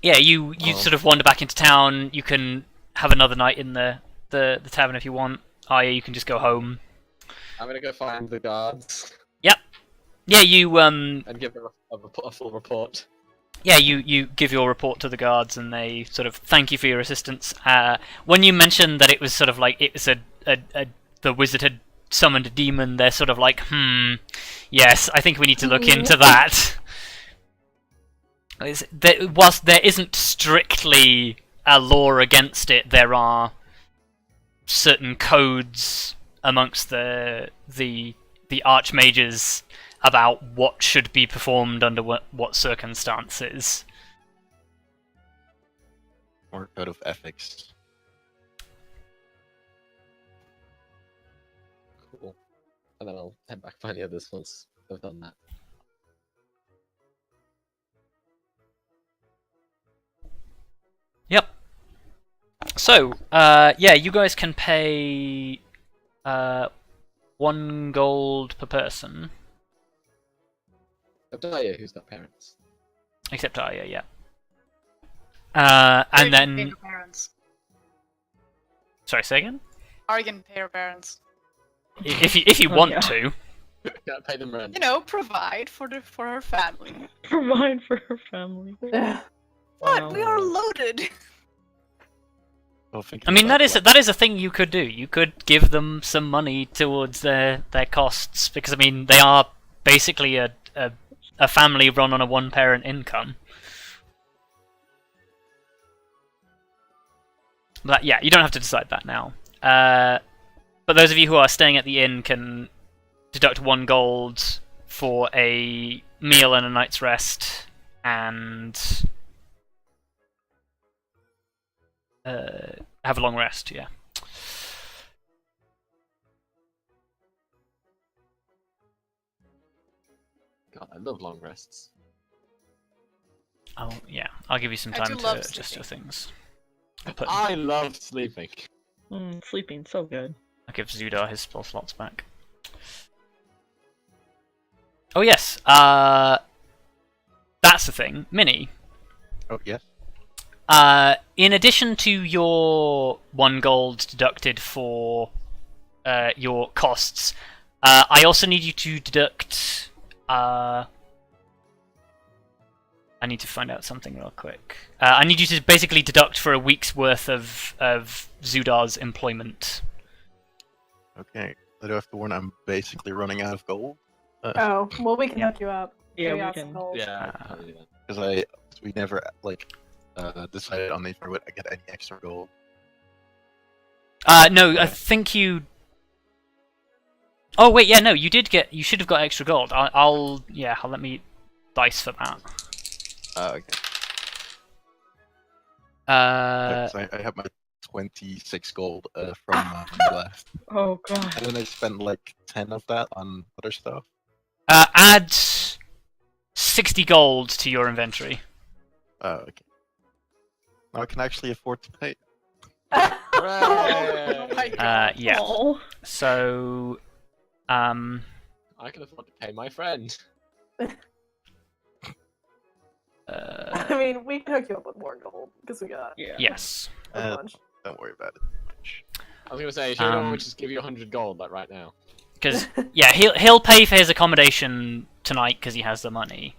Yeah, you Oh. sort of wander back into town. You can have another night in the tavern if you want. Arya, you can just go home. I'm gonna go find the guards Yeah, you and give them a full report. Yeah, you give your report to the guards, and they sort of thank you for your assistance. When you mentioned that it was sort of like it was the wizard had summoned a demon, they're sort of like, yes, I think we need to look into that. Whilst there isn't strictly a law against it, there are certain codes amongst the archmages about what should be performed under what circumstances. Or code of ethics. Cool. And then I'll head back find the others once I've done that. Yep. So, yeah, you guys can pay 1 gold per person. Arya, who's got parents. Except Arya, yeah. And Arya can pay then... her parents. Sorry, say again? Arya can pay her parents. If you want yeah. to. Gotta pay them rent. You know, provide for her family. Provide for her family. What? We are loaded. Well, I mean, that is a thing you could do. You could give them some money towards their costs, because, I mean, they are basically a family run on a one-parent income. But yeah, you don't have to decide that now. But those of you who are staying at the inn can deduct 1 gold for a meal and a night's rest, and have a long rest, yeah. God, I love long rests. Oh, yeah, I'll give you some I time do to love adjust your sleeping. things. I'll I love sleeping. Sleeping so good. give Zudar his spell slots back. Oh yes, that's the thing. Minnie, Oh, yes. in addition to your 1 gold deducted for your costs, I also need you to deduct... I need to find out something real quick. I need you to basically deduct for a week's worth of Zudar's employment. Okay. I do have to warn I'm basically running out of gold. Oh, well, we can hook you up. Yeah, Give we you out some can. gold. Yeah, I'll probably do that. Because we never, decided on if I would get any extra gold. No, I think you... Oh wait, yeah, no, you should have got extra gold. I'll let me dice for that. Okay. 'Cause I have my 26 gold from my last. Oh god. And then I spent like 10 of that on other stuff. Add 60 gold to your inventory. Okay. Now I can actually afford to pay. Oh my god. Yeah. Oh. So, I can afford to pay my friend. I mean, we can hook you up with more gold because we got Yeah. yes. a Uh, bunch. Don't worry about it. I was gonna say, should we just give you 100 gold like right now? Because yeah, he'll pay for his accommodation tonight because he has the money,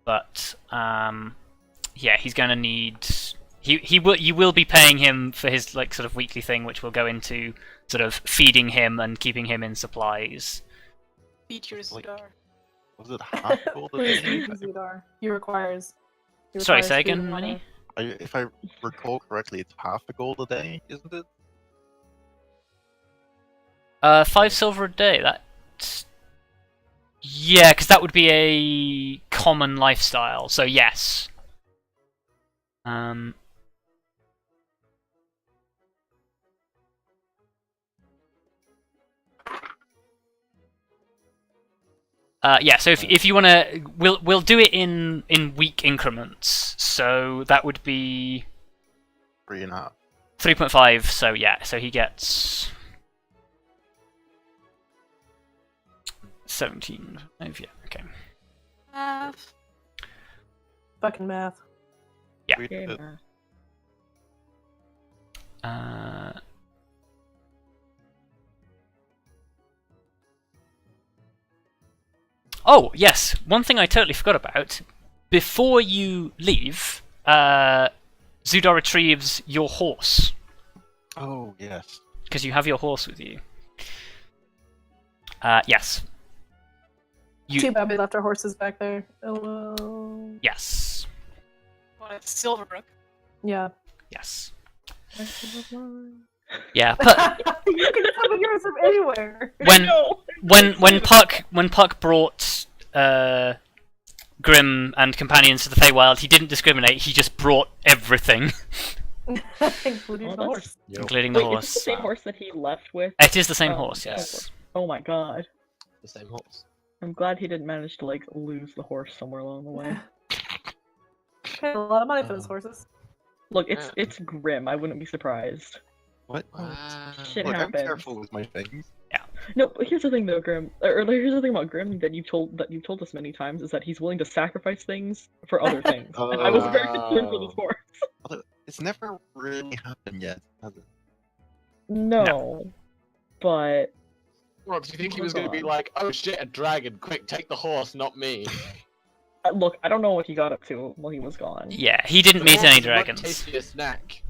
but yeah, he's gonna need. You will be paying him for his like sort of weekly thing, which will go into sort of feeding him and keeping him in supplies. Beat your star. Was it half gold a Please, day? Zudar. He requires. Sorry, say food again, and Minnie? water. If I recall correctly, it's half a gold a day, isn't it? 5 silver a day. That's yeah, because that would be a common lifestyle. So yes. Yeah, so if you want to, we'll do it in week increments. So that would be 3.5. 3.5, so yeah, so he gets 17. Oh, yeah, okay. Fucking math. Yeah. We did. Oh, yes, one thing I totally forgot about. Before you leave, Zudar retrieves your horse, Oh, yes. because you have your horse with you. Yes. Too bad we left our horses back there. Oh well. Yes. What, at Silverbrook? Yeah. Yes. Yeah, but You can summon yours from anywhere. when Puck brought Grim and companions to the Feywild, he didn't discriminate. He just brought everything, Including the horse. including the Wait, horse. is it the same horse that he left with? It is the same Oh, horse. okay. Yes. Oh my god. The same horse. I'm glad he didn't manage to, like, lose the horse somewhere along the way. Paid a lot of money for those horses. Look, it's grim. I wouldn't be surprised. What? Shit Look, I'm happens. careful with my things. No, but here's the thing though, Grim. Or here's the thing about Grim that you've told us many times is that he's willing to sacrifice things for other things. And I was very concerned for this horse. Although, it's never really happened yet, has it? No. But What, do you think he was going to be Hold on. like, oh shit, a dragon, quick, take the horse, not me? look, I don't know what he got up to while he was gone. Yeah, he didn't The meet horse any is a much dragons. tastier snack.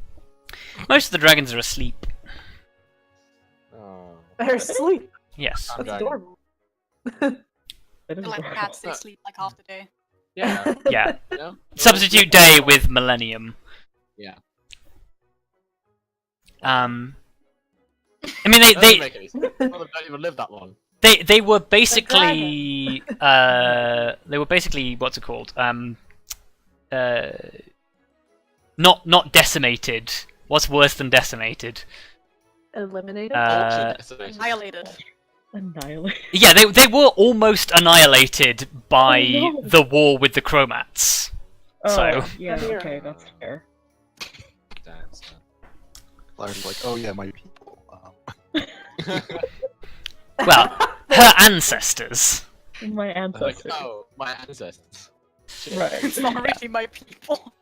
Most of the dragons are asleep. Oh. They're asleep. Yes. I'm That's dragon. adorable. That is They're like adorable. cats, they sleep like half the day. Yeah. Yeah. You know? Substitute day with millennium. Yeah. I mean, That doesn't make any sense. Some of them don't even live that long. they were basically what's it called? Not decimated. What's worse than decimated? Eliminated. Uh, Annihilated. Annihilate. Yeah, they were almost annihilated by Oh, no. the war with the Chromats. Oh, So- yeah, Here. okay, that's fair. Larry's like, oh yeah, my people. Well, her ancestors. My Like, ancestors. oh, my ancestors. Shit. Right. It's not really my people.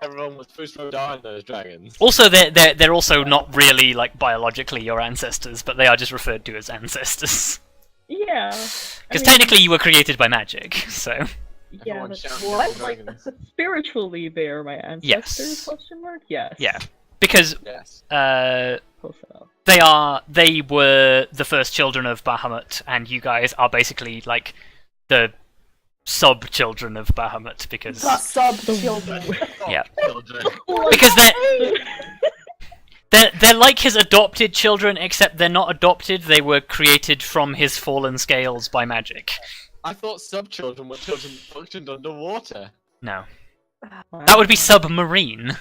Everyone was supposed to die in those dragons. Also, they're also not really like biologically your ancestors, but they are just referred to as ancestors. Yeah. Because technically, you were created by magic. So Yeah, Everyone that's shouting what? at the dragons. spiritually they are my ancestors? Yes. Question mark? Yes. yeah, because Yes. Close enough. they were the first children of Bahamut, and you guys are basically like the sub-children of Bahamut because The sub-children. Yeah. Children. because they're like his adopted children, except they're not adopted. They were created from his fallen scales by magic. I thought sub-children were children that functioned underwater. No, that would be submarine.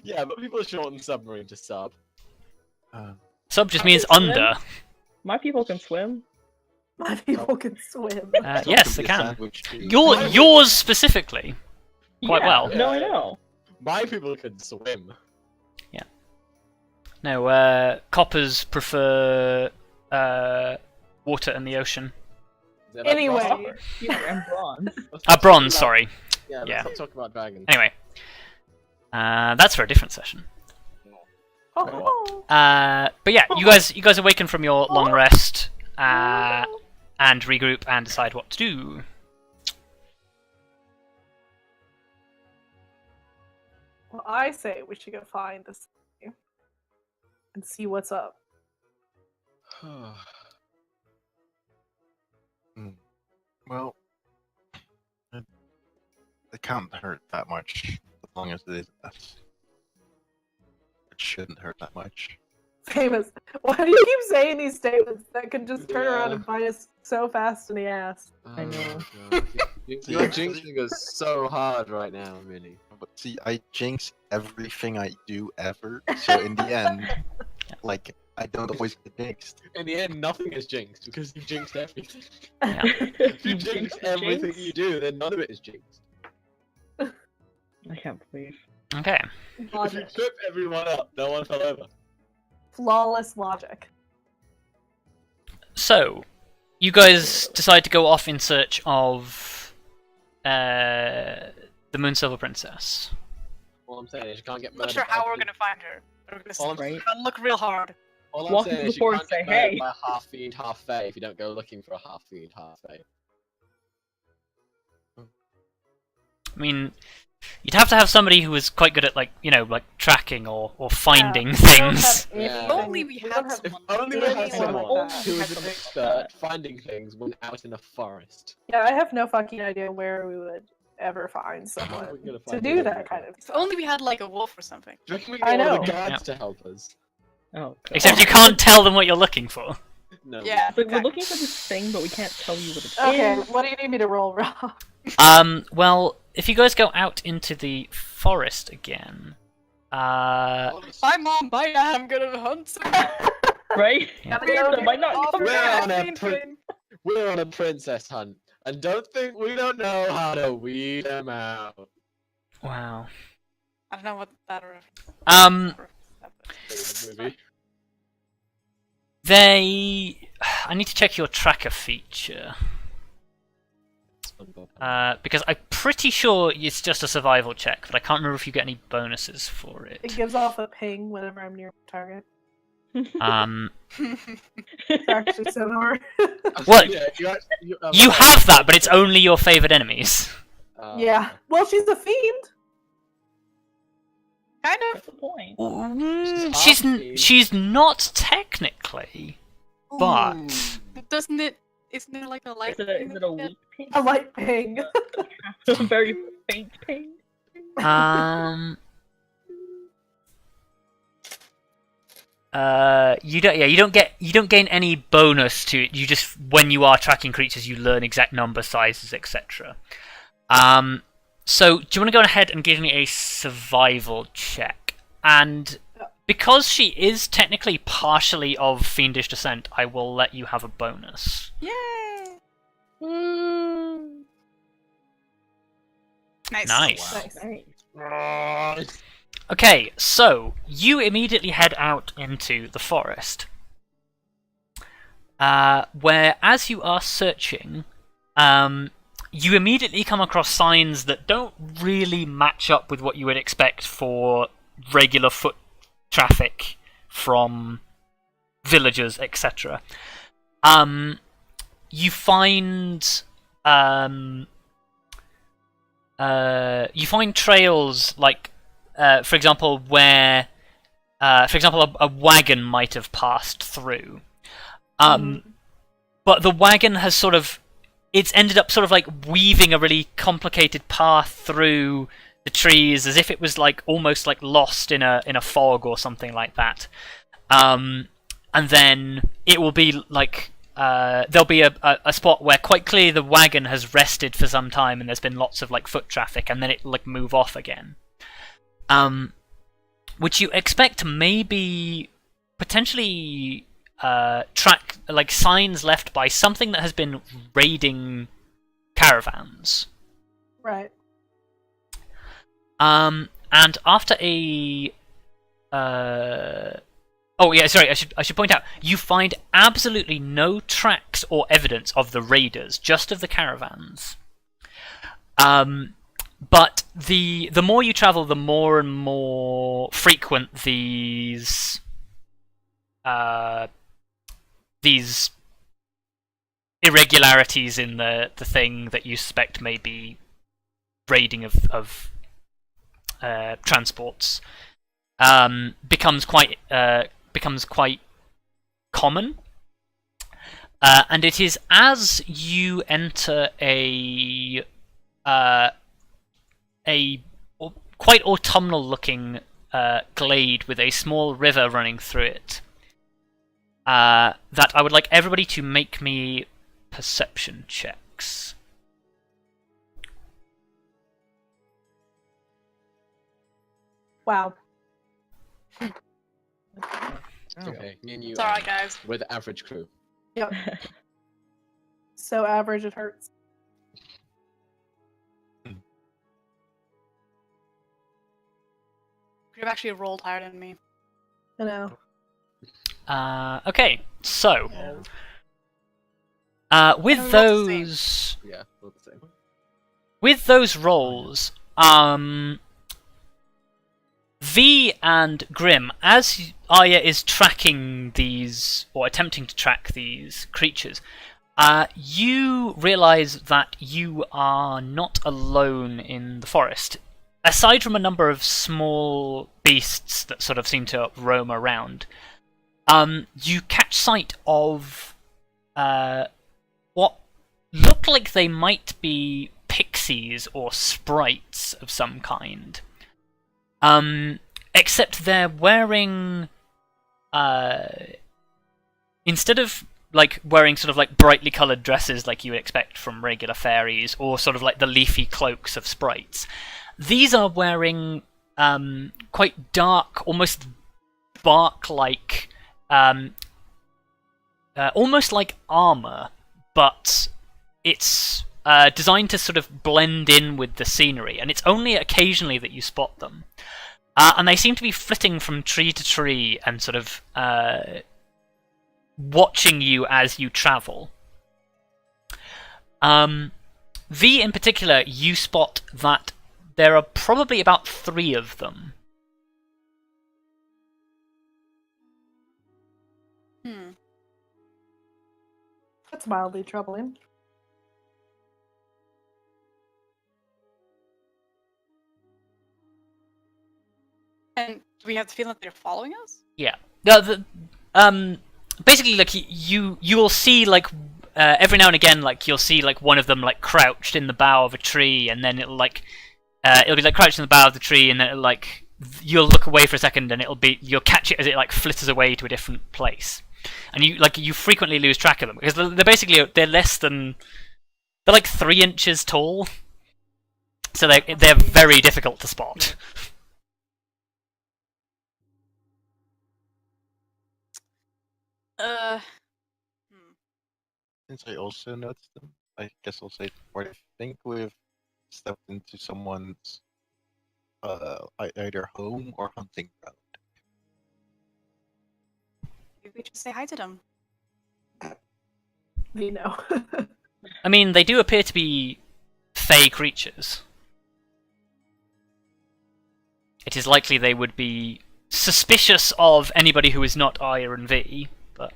Yeah, but people shorten submarine to sub. Sub just means Swim? under. My people can swim. My people can swim. Yes, they can. Sandwich too. Yours specifically. Quite Yeah, well. No, I know. My people can swim. No, coppers prefer water and the ocean. They're like Anyway. grasshoppers. And bronze. Bronze, sorry. Yeah, let's Yeah. not talk about dragons. Anyway, that's for a different session. Oh. But yeah, you guys awaken from your long rest and regroup and decide what to do. Well, I say we should go find this and see what's up. Well, it can't hurt that much as long as it is us. It shouldn't hurt that much. Famous. Why do you keep saying these statements that could just turn around Yeah. and bite us so fast in the ass? I know. God. You're jinxing us so hard right now, really. But see, I jinx everything I do ever, so in the end, like, I don't always get jinxed. In the end, nothing is jinxed because you jinxed everything. Yeah. If you jinx everything Jinx? you do, then none of it is jinxed. I can't believe. Okay. Logic. Trip everyone up. No one fell over. Flawless logic. So, you guys decide to go off in search of the Moonsilver Princess. All I'm saying is you can't get I'm not murdered sure by how a we're bee. gonna find her. But we're gonna, All I'm, Right. gonna look real hard. all I'm Walk saying into is the you forest can't and get say, murdered "Hey." by a half fiend, half fae if you don't go looking for a half fiend, half fae. I mean, you'd have to have somebody who was quite good at, like, tracking or finding We don't things. have Yeah. anything- If only we don't had have If someone. only we anyone had like someone that. who was Had an someone expert like at finding things when out in a forest. Yeah, I have no fucking idea where we would ever find someone We're gonna to find do it. that kind of If stuff. only we had like a wolf or something. Do you reckon we I get one of know. the guards Yeah. to help us? Oh, God. Except you can't tell them what you're looking for. No. Yeah. It's like, we're exactly. looking for this thing, but we can't tell you what it is. Okay, what do you need me to roll, Rob? Well, if you guys go out into the forest again, Bye, mom. Bye, dad. I'm gonna hunt. Right? Yeah. That might not come We're back. on a we're on a princess hunt, and we don't know how to weed them out. wow. I don't know what that or. Movie. I need to check your tracker feature. Because I'm pretty sure it's just a survival check, but I can't remember if you get any bonuses for It it. gives off a ping whenever I'm near a target. What? It's actually similar. Yeah, You have that, but it's only your favored enemies. Yeah. Well, she's a fiend. Kind What's of. the point? She's not technically, but Doesn't it? Isn't there like a light? Is it a weak ping? A light ping. A very faint ping? you don't gain any bonus to it. You just, when you are tracking creatures, you learn exact number, sizes, etc. So do you want to go ahead and give me a survival check? And because she is technically partially of fiendish descent, I will let you have a bonus. Yay! Nice. Nice. Nice. Okay, so you immediately head out into the forest, where as you are searching, you immediately come across signs that don't really match up with what you would expect for regular foot traffic from villagers, etc. You find trails like, for example, where, a wagon might have passed through, but the wagon has it's ended up sort of like weaving a really complicated path through the trees, as if it was like almost like lost in a fog or something like that. And then it will be like there'll be a spot where quite clearly the wagon has rested for some time, and there's been lots of like foot traffic, and then it'll like move off again. Which you expect maybe potentially track like signs left by something that has been raiding caravans. Right. And after a oh yeah, sorry, I should point out, you find absolutely no tracks or evidence of the raiders, just of the caravans. But the more you travel, the more and more frequent these irregularities in the thing that you suspect may be raiding of transports becomes quite common. And it is as you enter a quite autumnal-looking glade with a small river running through it that I would like everybody to make me perception checks. Wow. Okay, me and you It's alright, guys. we're the average crew. Yep. So average, it hurts. Could have actually rolled higher than me. I know. Okay, so with And we rolled the same. those Yeah, all the same. with those rolls, V and Grim, as Arya is tracking these or attempting to track these creatures, you realize that you are not alone in the forest. Aside from a number of small beasts that sort of seem to roam around, you catch sight of what look like they might be pixies or sprites of some kind. Except they're wearing, instead of like wearing sort of like brightly coloured dresses like you would expect from regular fairies, or sort of like the leafy cloaks of sprites, these are wearing quite dark, almost bark-like, almost like armour, but it's designed to sort of blend in with the scenery, and it's only occasionally that you spot them. And they seem to be flitting from tree to tree and sort of watching you as you travel. V in particular, you spot that there are probably about 3 of them. That's mildly troubling. And do we have the feeling that they're following us? Yeah. Basically, like you will see like every now and again, like you'll see like one of them like crouched in the bough of a tree, and then it'll be like crouched in the bough of the tree, and then it'll, like you'll look away for a second, and you'll catch it as it like flitters away to a different place, and you frequently lose track of them because they're less than they're like 3 inches tall, so they're very difficult to spot. Since I also noticed them, I guess I'll say before I think we've stepped into someone's either home or hunting ground. Maybe we just say hi to them. We know. I mean, they do appear to be fey creatures. It is likely they would be suspicious of anybody who is not Arya and V, but...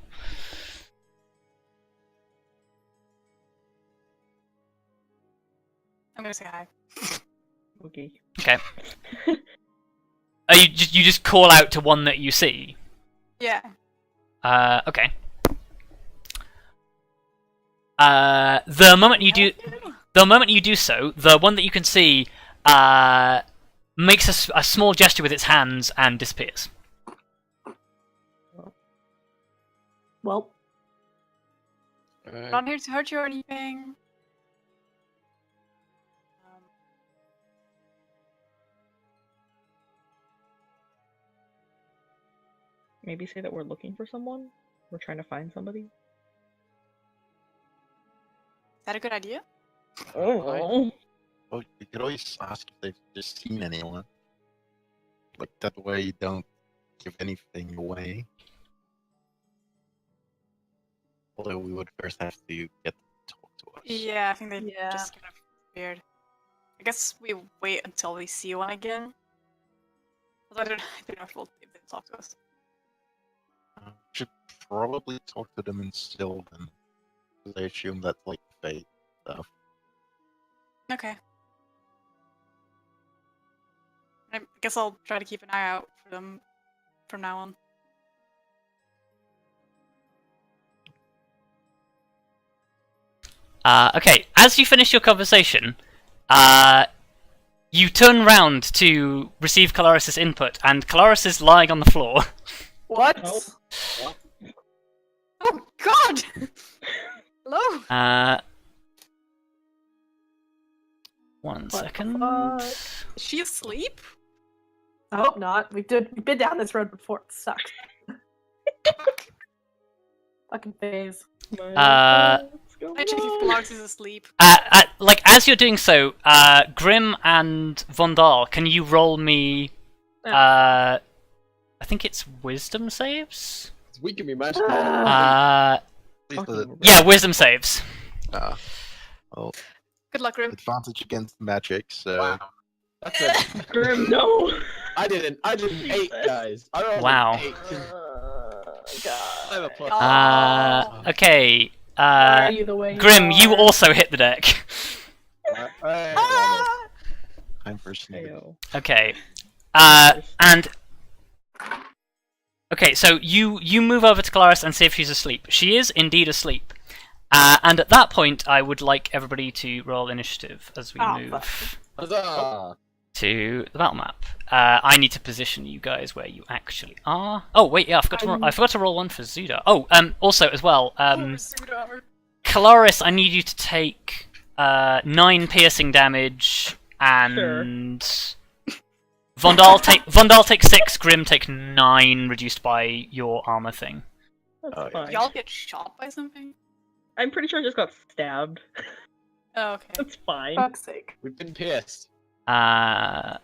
I'm gonna say hi. Okay. Okay. You just call out to one that you see? Yeah. Okay. The moment you do so, the one that you can see makes a small gesture with its hands and disappears. Well, Not here to hurt you or anything. Maybe say that we're looking for someone? We're trying to find somebody? Is that a good idea? Oh. Oh, you could always ask if they've just seen anyone. Like that way you don't give anything away. Although we would first have to get them to talk to us. Yeah, I think they Yeah. just kind of weird. I guess we wait until we see one again. Although I don't know if they'll talk to us. Should probably talk to them and still them. Because I assume that's like fate stuff. Okay. I guess I'll try to keep an eye out for them from now on. Okay, as you finish your conversation, you turn round to receive Kelariis' input, and Kelariis is lying on the floor. what? Nope. Oh God! Hello. One What the second. fuck? Is she asleep? I hope not. We've been down this road before. It sucks. Fucking phase. I check if Kelariis is asleep. Like as you're doing so, Grim and Vondal, can you roll me I think it's wisdom saves. We can be magical. Please let it- Yeah, wisdom saves. Well, Good luck, Grim. advantage against magic, so Wow. That's a... Grim, no! I did an 8, Jesus. guys. I rolled Wow. an 8. God. I have a plus. Okay. Why are you the way Grim, you you are? also hit the deck. Ah! time for sneak. Ayo. Okay. And okay, so you move over to Kelariis and see if she's asleep. She is indeed asleep. And at that point, I would like everybody to roll initiative as we Oh, move Huzzah! to the battle map. I need to position you guys where you actually are. Oh wait, yeah, I forgot to roll one for Zuda. Oh, also as well, Kelariis, I need you to take 9 piercing damage, and Vondal take 6, Grim take 9, reduced by your armor thing. That's Oh, yeah. fine. Y'all get shot by something? I'm pretty sure I just got stabbed. Oh, okay. That's fine. Fuck's sake. We've been pierced. Hold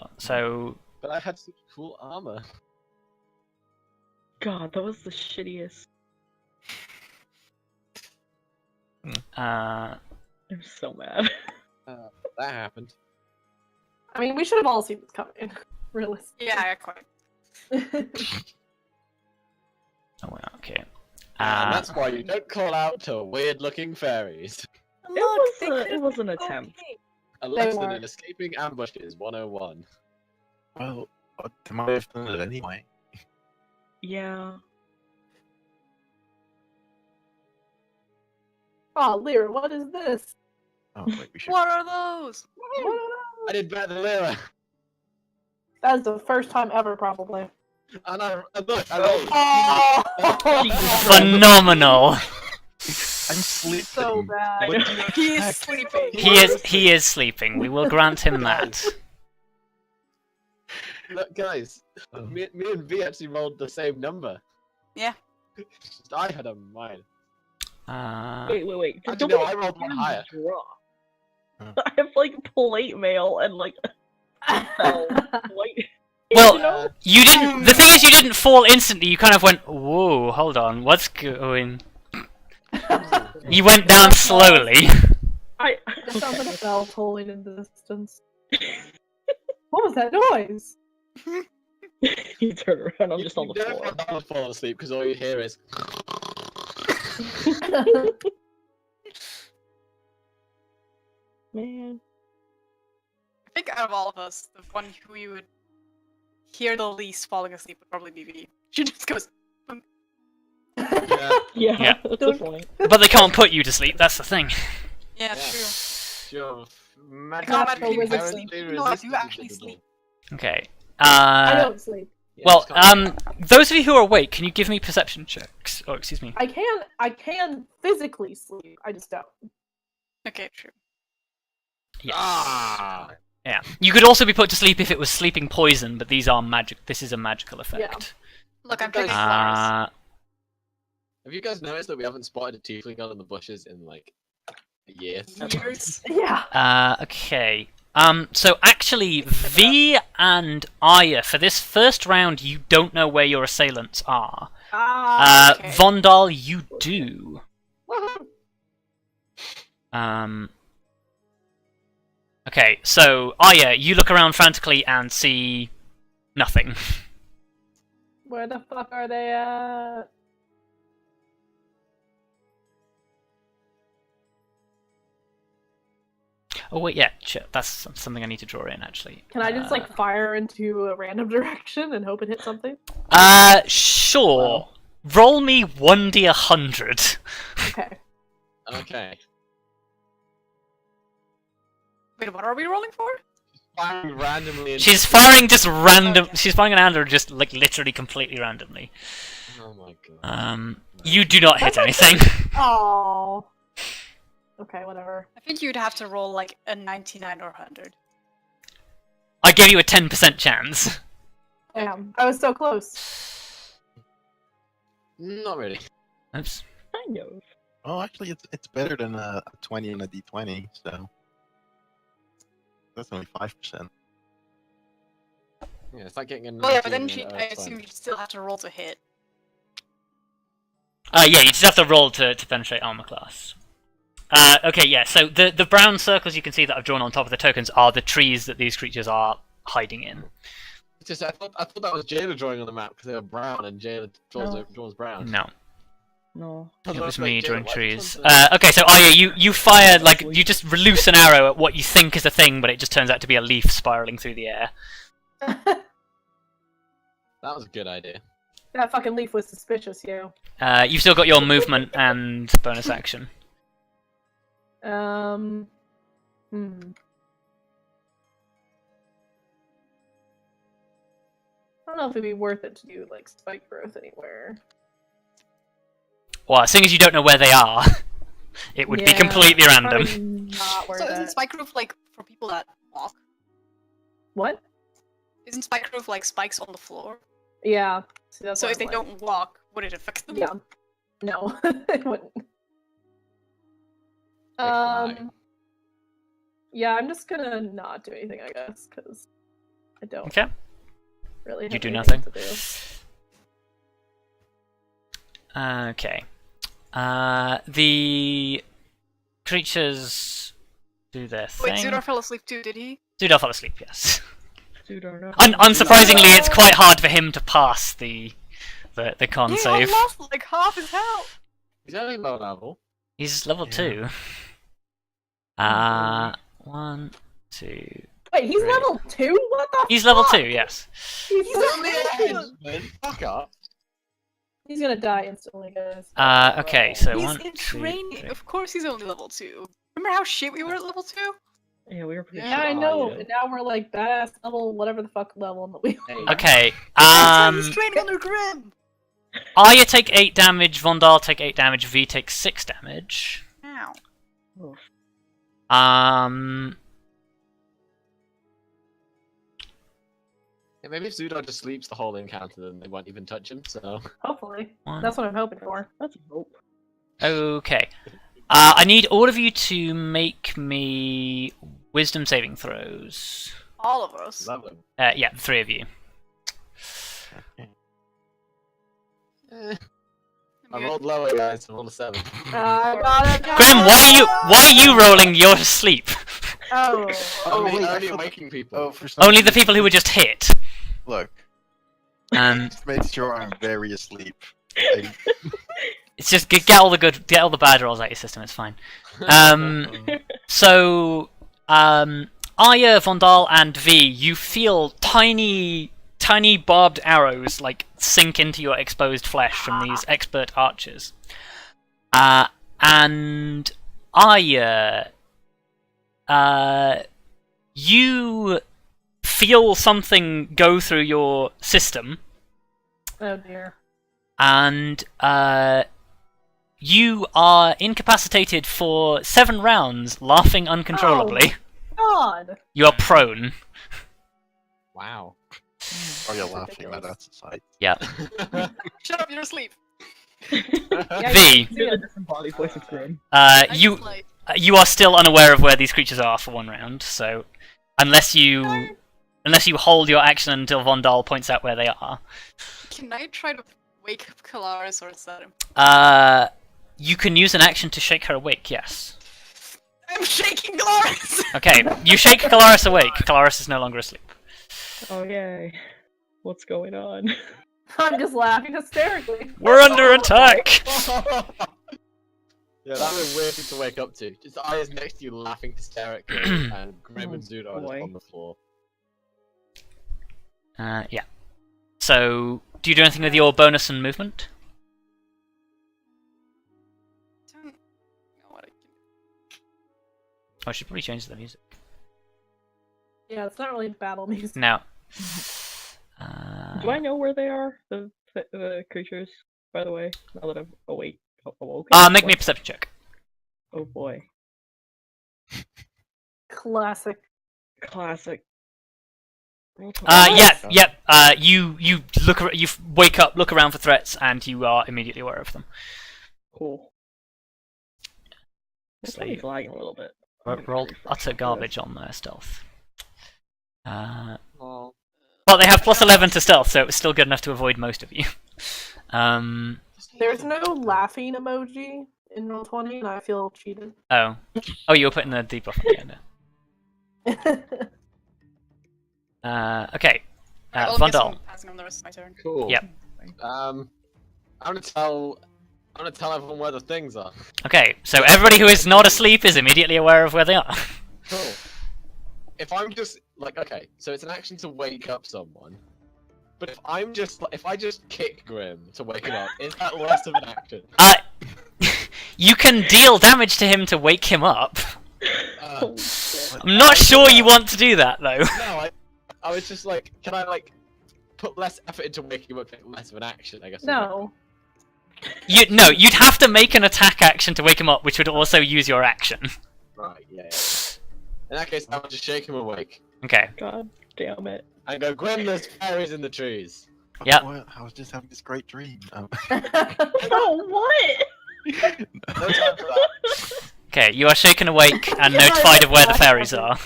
on. So But I had such cool armor. God, that was the shittiest. uh, I'm so mad. That happened. I mean, we should have all seen this coming. Realistically. Yeah, quite. oh well, okay. And that's why you don't call out to weird-looking fairies. It was an attempt. A lesson were. in escaping ambushes 101. Well, they might have done it anyway. Yeah. Oh, Lyra, what is this? Oh, wait, we should. What are those? I did better than Lyra. That is the first time ever, probably. And look, I rolled. Oh! Phenomenal. I'm sleeping. So bad. What do you He is expect? sleeping. He is sleeping. We will grant him that. Look, guys, me and V actually rolled the same number. Yeah. Just I had a mine. Wait. Actually, no, I rolled one higher. Draw. Huh. I have like plate mail and like white. Well, you didn't. The thing is, you didn't fall instantly. You kind of went, "Whoa, hold on, what's going?" You went down slowly. I. It sounds like a bell tolling in the distance. What was that noise? You turn around. I'm just on the You floor. never want to fall asleep because all you hear is. Man. I think out of all of us, the one who you would hear the least falling asleep would probably be V. She just goes. Yeah. Yeah. Yeah. That's the point. But they can't put you to sleep. That's the thing. Yeah, Yeah. true. Sure. I can't imagine people Resistance. actually. No, I do actually sleep. Okay. I don't sleep. Well, those of you who are awake, can you give me perception checks? Oh, excuse me. I can physically sleep. I just don't. Okay, true. Yes. Ah. Yeah. You could also be put to sleep if it was sleeping poison, but these are magic. This is a magical effect. Look, I'm Guys, taking flowers. Have you guys noticed that we haven't spotted a tiefling gun in the bushes in like a year? Years. Yeah. Okay. So actually, V and Arya, for this first round, you don't know where your assailants are. Okay. Vondal, you do. Okay, so Arya, you look around frantically and see nothing. Where the fuck are they at? Oh wait, yeah, shit, that's something I need to draw in actually. Can I just like fire into a random direction and hope it hits something? Sure. Roll me 1d100. Okay. Okay. Wait, what are we rolling for? Firing randomly. into- She's firing just random. Okay. She's firing an arrow just like literally completely randomly. Oh my god. You do not hit anything. Oh. Okay, whatever. I think you'd have to roll like a 99 or 100. I gave you a 10% chance. Damn, I was so close. Not really. Oops. Kind of. Oh, actually, it's better than a 20 and a d20, so that's only 5%. Yeah, it's like getting a. Oh yeah, but then 19 in I Earth assume Fund. you still have to roll to hit. Yeah, you just have to roll to penetrate armor class. Okay, yeah, so the brown circles you can see that I've drawn on top of the tokens are the trees that these creatures are hiding in. It's just I thought that was Jayla drawing on the map because they were brown and Jayla draws brown. No, No. it was Like, me Jayla, drawing why trees. did you Okay, so Arya, you fire, like, you just release an arrow at what you think is a thing, but it just turns out to be a leaf spiraling through the air. That was a good idea. That fucking leaf was suspicious, yo. You've still got your movement and bonus action. Hmm. I don't know if it'd be worth it to do like spike growth anywhere. Well, seeing as you don't know where they are, it would be completely random. probably Not worth So isn't it. spike roof like for people that walk? What? Isn't spike roof like spikes on the floor? Yeah. See, that's So what if they I'm don't walk, would it affect them? Yeah. No, it wouldn't. fly. Yeah, I'm just gonna not do anything, I guess, because I don't Okay. really have You do anything nothing? to do. Okay. The creatures do their thing. Wait, Zudar fell asleep too, did he? Zudar fell asleep, yes. Dude, or no. Unsurprisingly, it's quite hard for him to pass the con Yeah, save. I lost like half his health. He's only low level. He's level Yeah. 2. 1, 2. Wait, he's Great. level 2? What the He's level fuck? 2, yes. He's only a henchman. Fuck up. He's gonna die instantly, guys. Okay, so He's 1, in 2, training. 3. Of course he's only level 2. Remember how shit we were at level 2? Yeah, we were pretty Yeah, I sure. know. yeah. And now we're like badass level, whatever the fuck level that we are. Okay, He's training under Grim! Arya take 8 damage, Vondal take 8 damage, V takes 6 damage. Ow. Oof. Yeah, maybe if Zudar just sleeps the whole encounter, then they won't even touch him. So Hopefully. One. That's what I'm hoping for. That's a hope. Okay. I need all of you to make me wisdom saving throws. All of us. love him. Yeah, the 3 of you. I rolled lower, guys. I rolled a 7. Grim, why are you rolling? You're asleep. Oh. Only wait, I only thought- waking people. Oh, for some Only the reason- people who were just hit. Look, Um, just make sure I'm very asleep. I- it's just get all the bad rolls out of your system. It's fine. So, Arya, Vondal, and V, you feel tiny barbed arrows like sink into your exposed flesh from these expert archers. And Arya, you feel something go through your system, Oh dear. and you are incapacitated for 7 rounds, laughing uncontrollably. God. You are prone. Wow. Are you That's laughing at ridiculous. that aside? Yeah. Shut up, you're asleep. Yeah, V, See the disembodied voice of Grim. you are still unaware of where these creatures are for 1 round. So, unless you hold your action until Vondal points out where they are, Can I try to wake up Kelariis or set him? you can use an action to shake her awake. Yes. I'm shaking Kelariis! Okay, you shake Kelariis awake. Kelariis is no longer asleep. Oh yay. What's going on? I'm just laughing hysterically. We're under attack. Yeah, that was a weird thing to wake up to. Just Arya's next to you laughing hysterically, and Grim and Zudar are just boy. on the floor. Yeah. So, do you do anything with your bonus and movement? Don't know what I can do. Oh, I should probably change the music. Yeah, it's not really battle music. Now. Do I know where they are? The creatures, by the way, now that I'm awake. Awoken? Make me a perception check. Oh boy. Classic. Classic. Yep. You wake up, look around for threats, and you are immediately aware of them. Cool. This So one's lagging a little bit. Roll utter garbage on their stealth. Oh. Well, they have plus 11 to stealth, so it was still good enough to avoid most of you. There's no laughing emoji in Roll20, and I feel cheated. Oh, you were putting the debuff on the end. Okay. Well, I guess Vondal. I'm passing on the rest of my turn. Cool. Yep. I'm gonna tell everyone where the things are. Okay, so everybody who is not asleep is immediately aware of where they are. Cool. If I'm just okay, so it's an action to wake up someone. But if I just kick Grim to wake him up, is that less of an action? You can deal damage to him to wake him up. Uh, I'm not sure you want to do that though. no, I was just like, can I put less effort into waking him up, make less of an action? I guess. No. You'd have to make an attack action to wake him up, which would also use your action. Right. Yeah. In that case, I'll just shake him awake Okay. God damn it. and go, Grim, there's fairies in the trees. Yep. What? I was just having this great dream. Oh, what? No time for that. Okay, you are shaken awake and notified of where the fairies are.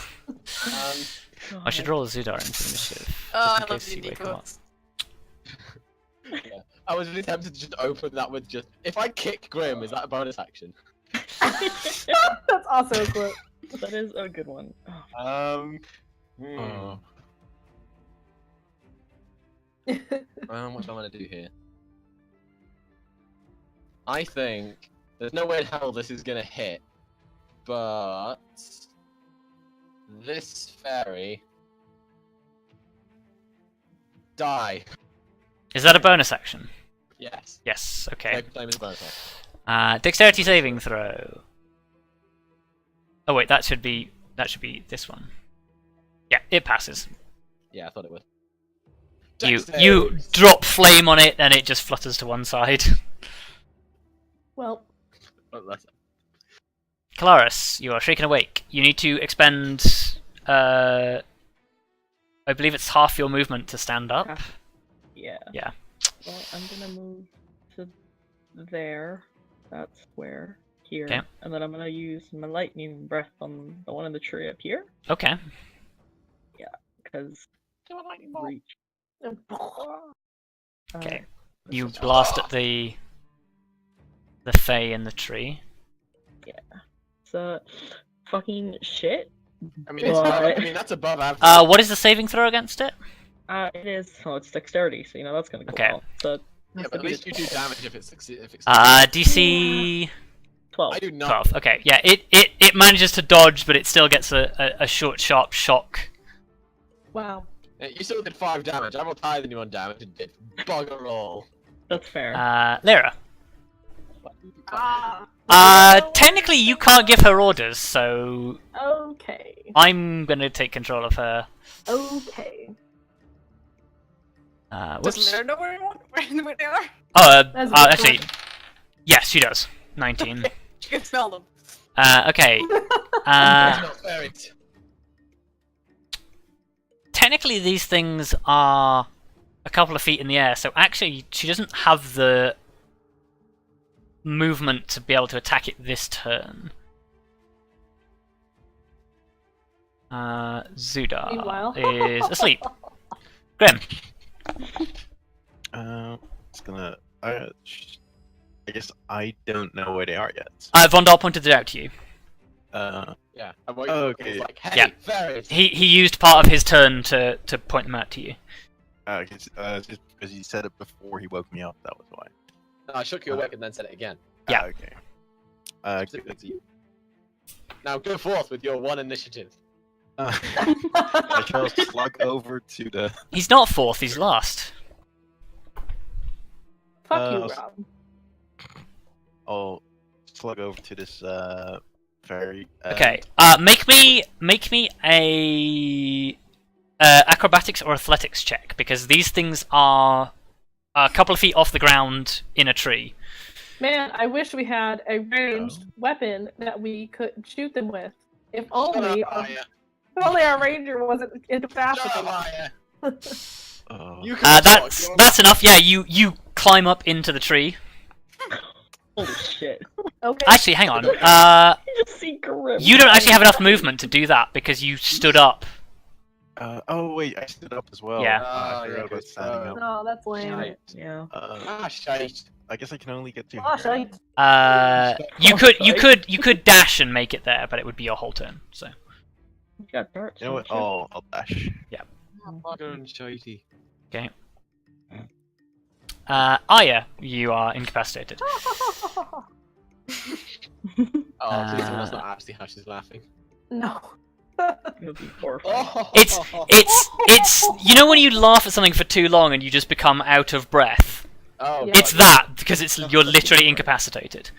Um, I should roll a Zudar into initiative. Oh, just in I love case you D&D wake him up. quotes. yeah. I was really tempted to just open that with just. If I kick Grim, is that a bonus action? That's also a quote. That is a good one. Oh, Oh. What do I want to do here? I think there's no way in hell this is gonna hit, but this fairy die. Is that a bonus action? Yes. Yes, okay. Take claim as a bonus action. Dexterity saving throw. Oh wait, that should be this one. Yeah, it passes. Yeah, I thought it would. You Dexterity. drop flame on it and it just flutters to one side. Well, Oh, that's- Kelariis, you are shaken awake. You need to expend I believe it's half your movement to stand up. yeah. Yeah. Well, I'm gonna move to there. That's where. Here. Okay. And then I'm gonna use my lightning breath on the one in the tree up here. Okay. Because reach. Okay. Uh, You blast at the fae in the tree. So, fucking shit. I mean, it's What? that's above average. What is the saving throw against it? It is. Oh, it's dexterity, so that's gonna go Okay. well. So, Yeah, but at least you do damage if it succeeds. DC 12. I do not. 12. Okay, yeah, it manages to dodge, but it still gets a short, sharp shock. wow. You still did 5 damage. I rolled higher than you on damage and did bugger all. That's fair. Lyra. Ah. Technically you can't give her orders, so Okay. I'm gonna take control of her. Okay. Does Whoops. Blair know where they are? Oh, That's a good actually, point. yes, she does. 19. She can smell them. Okay. Not fairies. Technically these things are a couple of feet in the air, so actually she doesn't have the movement to be able to attack it this turn. Zudar Meanwhile. is asleep. Grim. It's gonna. I guess I don't know where they are yet. Vondal pointed it out to you. Yeah. I woke Okay. I was like, hey, Yeah. fairies. He used part of his turn to point them out to you. Just because he said it before he woke me up. That was why. No, I shook you awake and then said it again. Yeah. Okay. Specifically to you. Now go forth with your 1 initiative. I shall slug over to the. He's not fourth, he's last. Fuck you, Uh, Rob. I'll slug over to this fairy. Okay. Make me a acrobatics or athletics check, because these things are a couple of feet off the ground in a tree. Man, I wish we had a ranged weapon that we could shoot them with. If only, Arya. if only our ranger wasn't Shut up, incapacitated. Arya. You can That's enough. Yeah, you climb up into the tree. Holy shit. Okay. Actually, hang on. You just see Grim. You don't actually have enough movement to do that because you stood up Oh wait, I stood up as well. Yeah. I yeah, forgot about standing up. No, that's lame. Shite. Yeah. Shite. I guess I can only get to. Oh, shite. You could dash and make it there, but it would be your whole turn. So You got darts. You know what? don't you? I'll dash. Bugger and shitey. okay. Arya, you are incapacitated. Oh, please tell me that's not actually how she's laughing. No. It'll be horrifying. Oh. It's you know when you laugh at something for too long and you just become out of breath. Oh, Yeah. It's that because you're literally incapacitated.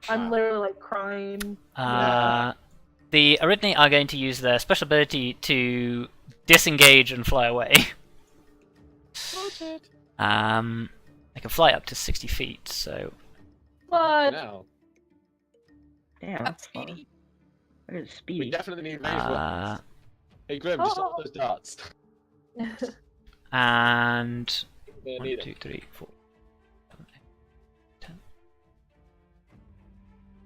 I'm literally like crying. The Aridni are going to use their special ability to disengage and fly away. They can fly up to 60 feet, so But No. Damn, That's that's fun. speedy. That is We speedy. definitely need range weapons. Hey Grim, just stop those darts. and We're gonna 1, need 2, it. 3, 4, 7, 8,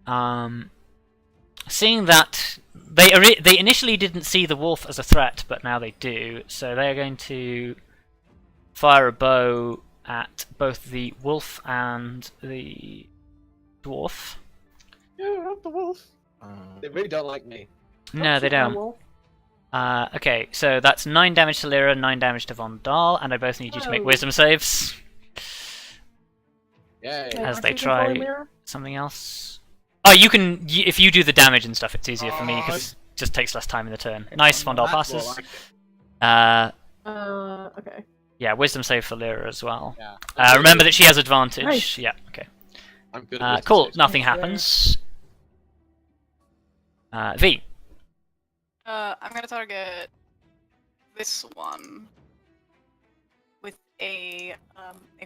10. Seeing that they initially didn't see the wolf as a threat, but now they do, so they are going to fire a bow at both the wolf and the dwarf. Yeah, not the wolf. They really don't like me. No, they shoot my don't. wolf. Okay, so that's 9 damage to Lyra, 9 damage to Vondal, and I both need you to make Oh. wisdom saves. Yeah. Wait, As aren't they you try- controlling Lyra? Something else? Oh, you can. If you do the damage and stuff, it's easier for me Oh, because it just takes less time in the turn. Nice, Vondal That's more passes. like it. Okay. Yeah, wisdom save for Lyra as well. Yeah. Remember that she has advantage. Nice. Yeah, okay. I'm good at wisdom Cool, saves. nothing Yeah. happens. V. I'm gonna target this one with a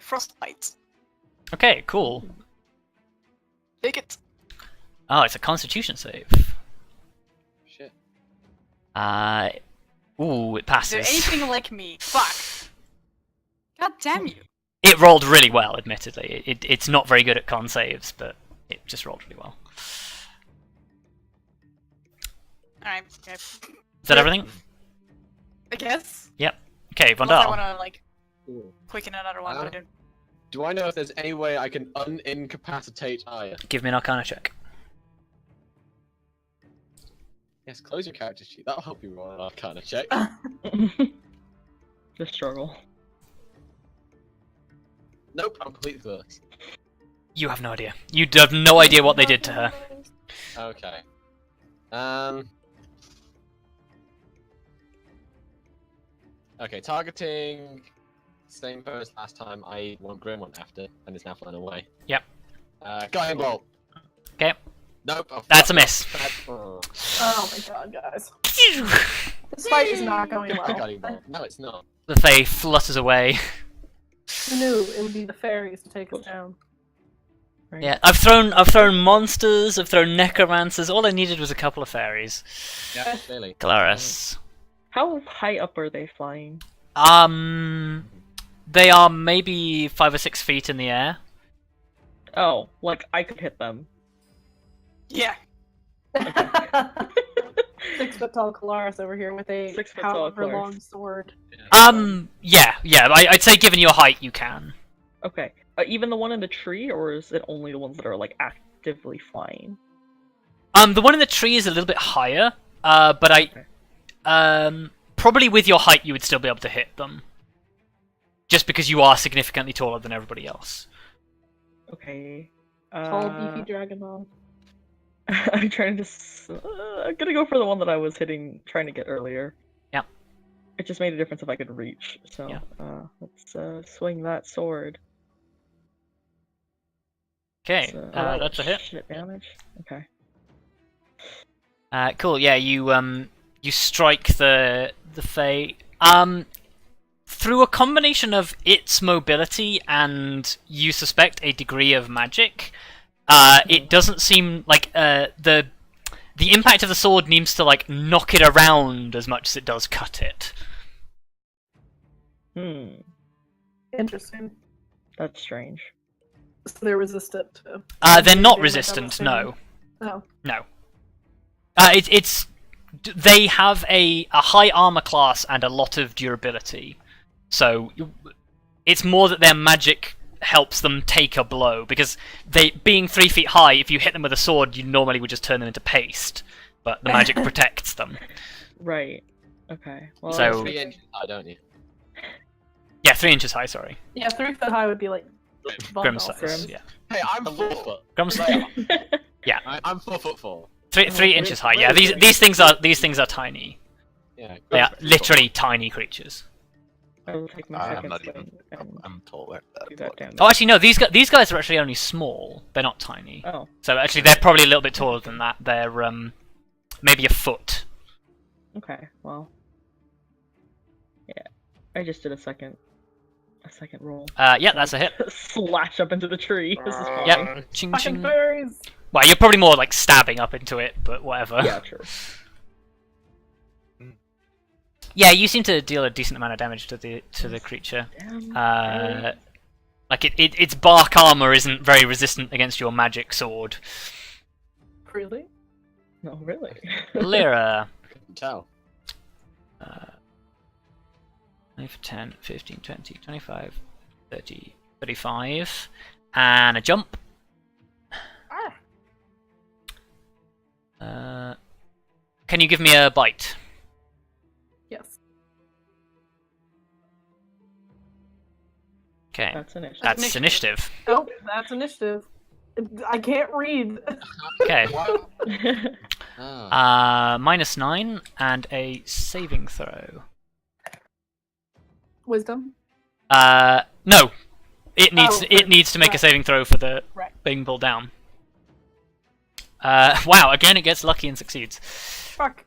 frostbite. Okay, cool. Take it. Oh, it's a constitution save. Shit. Ooh, it Is there passes. anything like me? Fuck. God damn you. It rolled really well, admittedly. It's not very good at con saves, but it just rolled really well. Alright, okay. Is that everything? I guess. Okay, Unless I Vondal. wanna like Cool. quicken another one, but I don't. Do I know if there's any way I can unincapacitate Arya? Give me an Arcana check. Yes, close your character sheet. That'll help you roll an Arcana check. The struggle. Nope, I'm completely clueless. You have no idea. You have no idea what they did to her. Okay. Okay, targeting. Same pose last time. I one Grim went after, and is now flying away. Yep. Guiding bolt. Okay. Nope. Oh, That's a fuck. miss. Oh. Oh my god, guys. This fight is not going well. Guiding bolt. No, it's not. The Fae flutters away. Who knew it would be the fairies to take us down? Right? Yeah, I've thrown monsters, I've thrown necromancers. All I needed was a couple of fairies. Yeah, clearly. Kelariis. How high up are they flying? They are maybe 5 or 6 feet in the air. Oh, like I could hit them. Yeah. 6 foot tall Kelariis over here with a 6 foot tall however Kelariis. long sword. Yeah. I'd say given your height, you can. Okay. Even the one in the tree, or is it only the ones that are like actively flying? The one in the tree is a little bit higher, but probably with your height you would still be able to hit them. Just because you are significantly taller than everybody else. Okay. Tall, beefy dragon ball. I'm trying to. I'm gonna go for the one that I was trying to get earlier. Yeah. It just made a difference if I could reach. So Yeah. let's swing that sword. Okay, So- that's a hit. Shit damage. Okay. Cool. Yeah, you strike the Fae. Through a combination of its mobility and you suspect a degree of magic, it doesn't seem like the impact of the sword needs to like knock it around as much as it does cut it. Interesting. That's strange. So they're resistant to. They're not damage, I'm resistant. assuming. No, Oh. no. It's they have a high armor class and a lot of durability. So it's more that their magic helps them take a blow, because they being 3 feet high, if you hit them with a sword, you normally would just turn them into paste. But the magic protects them. Right. Okay. Well, So- 3 inches high, don't you? Yeah, 3 inches high. Sorry, Yeah, 3 foot high would be like Grim Vondal. size. Grim. Yeah, Hey, I'm 4 foot. Grim's I'm 4'4". 3 inches high. Yeah, these things are tiny. Yeah. They are Grim's literally tiny creatures. I will take my I'm second not swing even. and I'm taller than do that. that damage. Oh, actually, no. These guys are actually only small. They're not tiny. Oh, So actually, they're probably a little bit taller than that. They're maybe a foot. okay. Well, yeah. I just did a second roll. Yeah, that's a hit. Slash up into the tree. This is fine. Yep. Ching Fucking ching. fairies! Well, you're probably more like stabbing up into it, but whatever. Yeah, true. Yeah, you seem to deal a decent amount of damage to the creature. Damn. Like its bark armor isn't very resistant against your magic sword. Really? No, really. Lyra. tell. 5, 10, 15, 20, 25, 30, 35. And a jump. Can you give me a bite? Yes. Okay. That's an issue. That's initiative. Oh, that's initiative. I can't read. Okay. Ah. -9 and a saving throw. Wisdom. No. It Oh, needs to make a right. saving throw for the Right. being pulled down. Wow, again it gets lucky and succeeds. Fuck.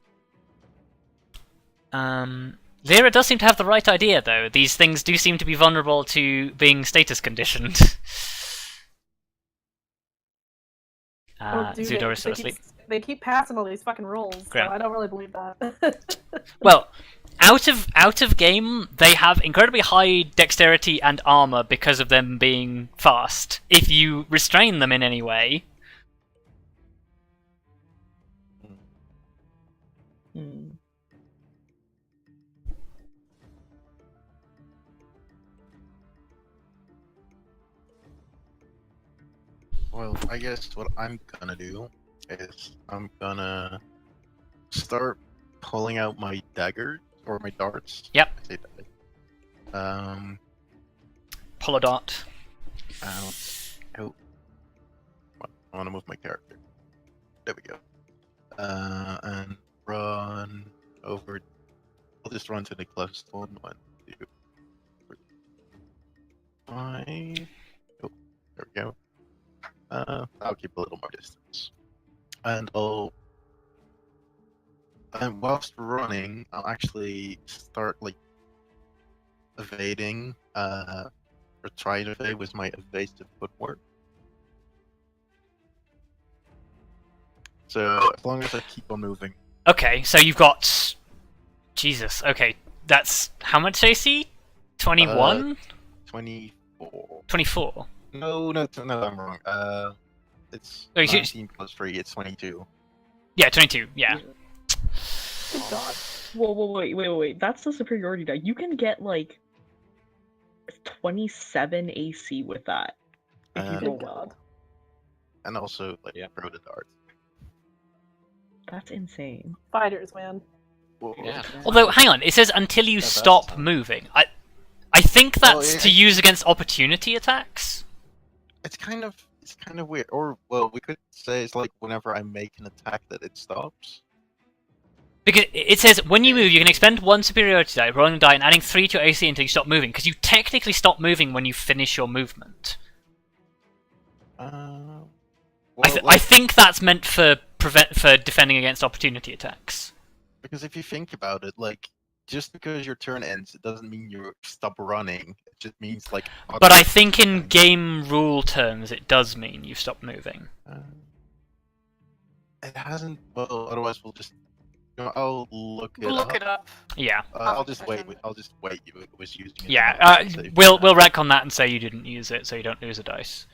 Lyra does seem to have the right idea, though. These things do seem to be vulnerable to being status conditioned. Oh, dude, Zudor is still they keep- asleep. They keep passing all these fucking rolls, so Grim. I don't really believe that. Well, out of game, they have incredibly high dexterity and armor because of them being fast. If you restrain them in any way, Hmm. Well, I guess what I'm gonna do is I'm gonna start pulling out my daggers or my darts. Yep. I say that. pull a dart. Oh. I want to move my character. There we go. And run over. I'll just run to the closest one. 1, 2, 3, 5. Oh, there we go. I'll keep a little more distance. And and whilst running, I'll actually start like evading, or try to evade with my evasive footwork. So as long as I keep on moving, Okay, so you've got... Jesus, okay. That's... How much AC? 21? 24. 24? No, I'm wrong. It's Oh, you should- 19 plus 3. It's 22. Yeah, 22, yeah. Good God. Whoa, wait. That's the superiority die. You can get like 27 AC with that. If you Uh, roll Good well. God. And also, like, Yeah. throw the darts. That's insane. Fighters, man. Whoa. Yeah. Although, hang on, it says until you That's stop versatile. moving. I think Well, that's yeah. to use against opportunity attacks. It's kind of weird. Or, well, we could say it's like whenever I make an attack that it stops. Because it says when you move, you can expend 1 superiority die, rolling a die, and adding 3 to your AC until you stop moving. Because you technically stop moving when you finish your movement. Well, I like, think that's meant for defending against opportunity attacks. because if you think about it, like, just because your turn ends, it doesn't mean you stop running. It just means, like... But I think in game rule terms, it does mean you stop moving. It hasn't... Well, otherwise we'll just... You know, I'll look it Look up. it up. Yeah, I'll just wait. Okay. I'll just wait. You was using it. yeah. We'll retcon that and say you didn't use it, so you don't lose a dice.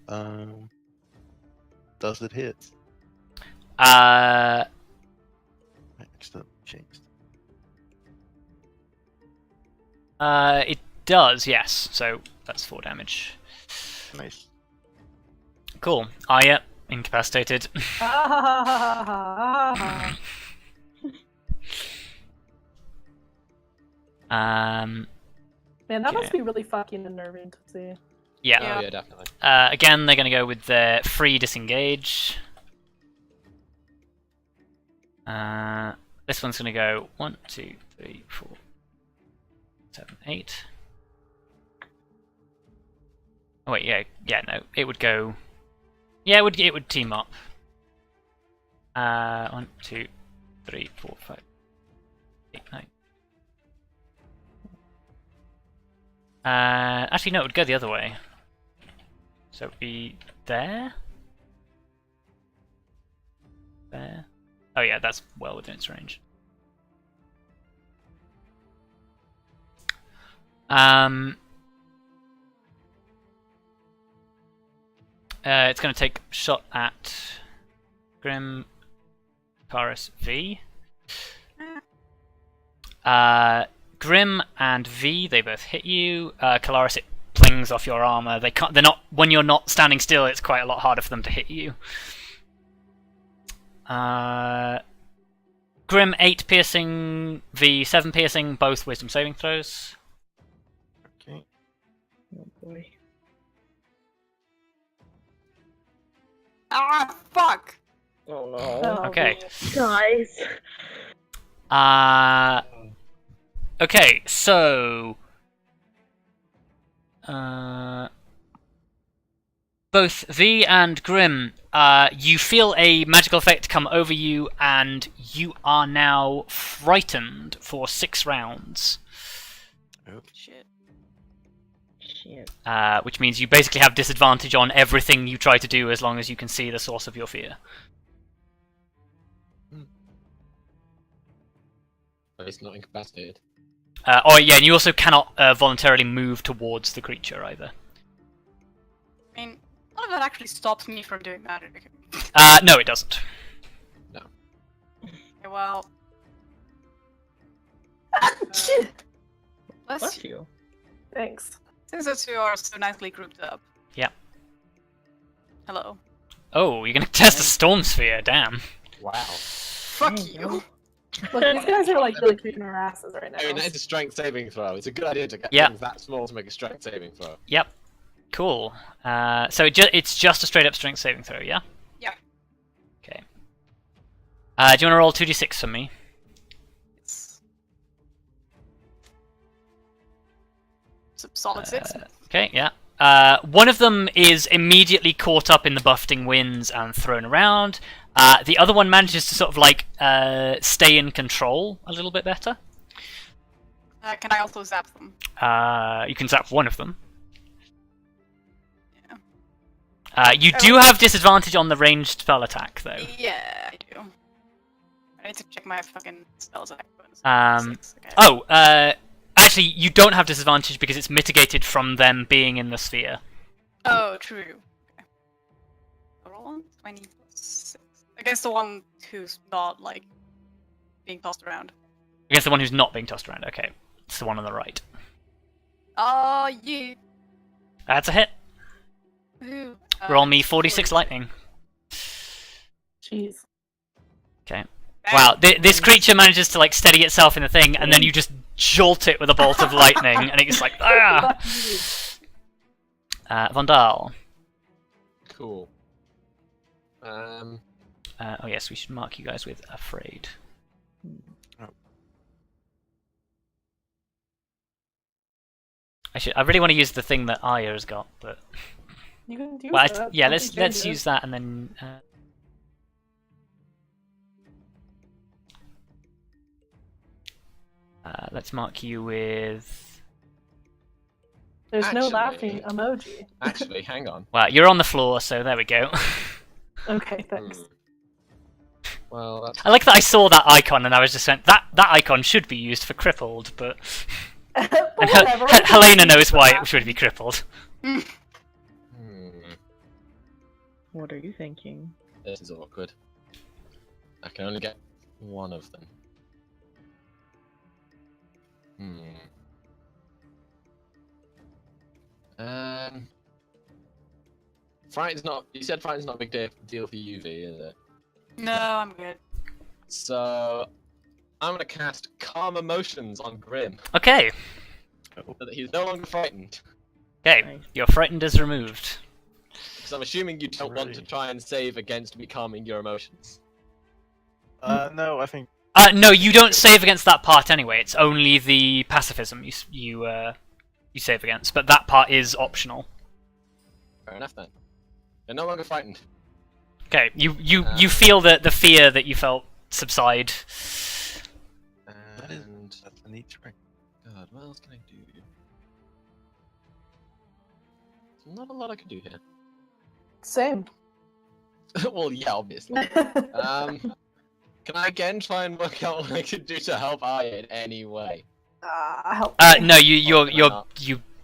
Does it hit? Uh, Next up, changed. it does, yes. So that's 4 damage. Nice. Cool. Arya, incapacitated. Man, that Okay. must be really fucking unnerving to see. Yeah. Oh yeah, definitely. Again, they're going to go with their free disengage. This one's going to go 1, 2, 3, 4, 7, 8. Oh wait, yeah, no, it would go. Yeah, it would team up. 1, 2, 3, 4, 5, 8, 9. Actually, no, it would go the other way. So it'd be there. There. Oh yeah, that's well within its range. It's going to take a shot at Grim, Chorus, V. Grim and V, they both hit you. Kelariis, it plings off your armor. They can't. They're not. When you're not standing still, it's quite a lot harder for them to hit you. Grim 8 piercing, V 7 piercing, both wisdom saving throws. Okay. Oh boy. Ah, fuck! Oh no. Oh, Okay. Guys. Okay, so both V and Grim, you feel a magical effect come over you, and you are now frightened for 6 rounds. Shit. Shit. Which means you basically have disadvantage on everything you try to do as long as you can see the source of your fear. But it's not incapacitated. Oh yeah, and you also cannot voluntarily move towards the creature either. I mean, none of that actually stops me from doing magic. No, it doesn't. Okay, well. Let's Bless you. Thanks. Since the two are so nicely grouped up. Yeah. Hello. Oh, you're gonna test a storm sphere, damn. Wow. Fuck There you you. go. Look, these guys are like really kicking our asses right now. I mean, that is a strength saving throw. It's a good idea to get Yeah. things that small to make a strength saving throw. Yep. Cool. So it's just a straight up strength saving throw, yeah? Yeah. Okay. Do you want to roll 2d6 for me? It's a solid 6. Okay, yeah. One of them is immediately caught up in the buffeting winds and thrown around. The other one manages to sort of like stay in control a little bit better. Can I also zap them? You can zap one of them. Yeah. You do have disadvantage on the ranged spell attack, though. Yeah, I do. I need to check my fucking spells attack bonus. Okay. Oh, actually, you don't have disadvantage because it's mitigated from them being in the sphere. Oh, true. Okay. Roll on 26. Against the one who's not, like, being tossed around. Against the one who's not being tossed around. Okay, it's the one on the right. Oh, yeah. That's a hit. Ooh. Roll me 46 lightning. Jeez. Okay. Wow, this creature manages to like steady itself in the thing, and then you just jolt it with a bolt of lightning, and it's like ah. Vondal. Cool. Oh yes, we should mark you guys with afraid. I really want to use the thing that Arya has got, but You can do well, that. yeah, Nothing let's changes. use that and then. Let's mark you with. There's no Actually- laughing emoji. Actually, hang on. Well, you're on the floor, so there we go. Okay, thanks. Hmm. Well, that's I like that I saw that icon and I was just saying that icon should be used for crippled, but But and whatever, we can Helena use knows the why laugh. it should be crippled. Hmm. What are you thinking? This is awkward. I can only get one of them. Frighten's not. You said frighten's not a big deal for you, V, is it? No, I'm good. So I'm gonna cast Calm Emotions on Grim, Okay. so that he's no longer frightened. Okay. Nice. Your frightened is removed. Because I'm assuming you don't want to Right. try and save against me calming your emotions. No, I think No, you don't save against that part anyway. It's only the pacifism you save against, but that part is optional. Fair enough then. You're no longer frightened. Okay. You feel the fear that you felt subside. And that's a neat trick. God, what else can I do? There's not a lot I can do here. Same. Well, yeah, obviously. Can I again try and work out what I can do to help Arya in any way? Help. No, Can I not?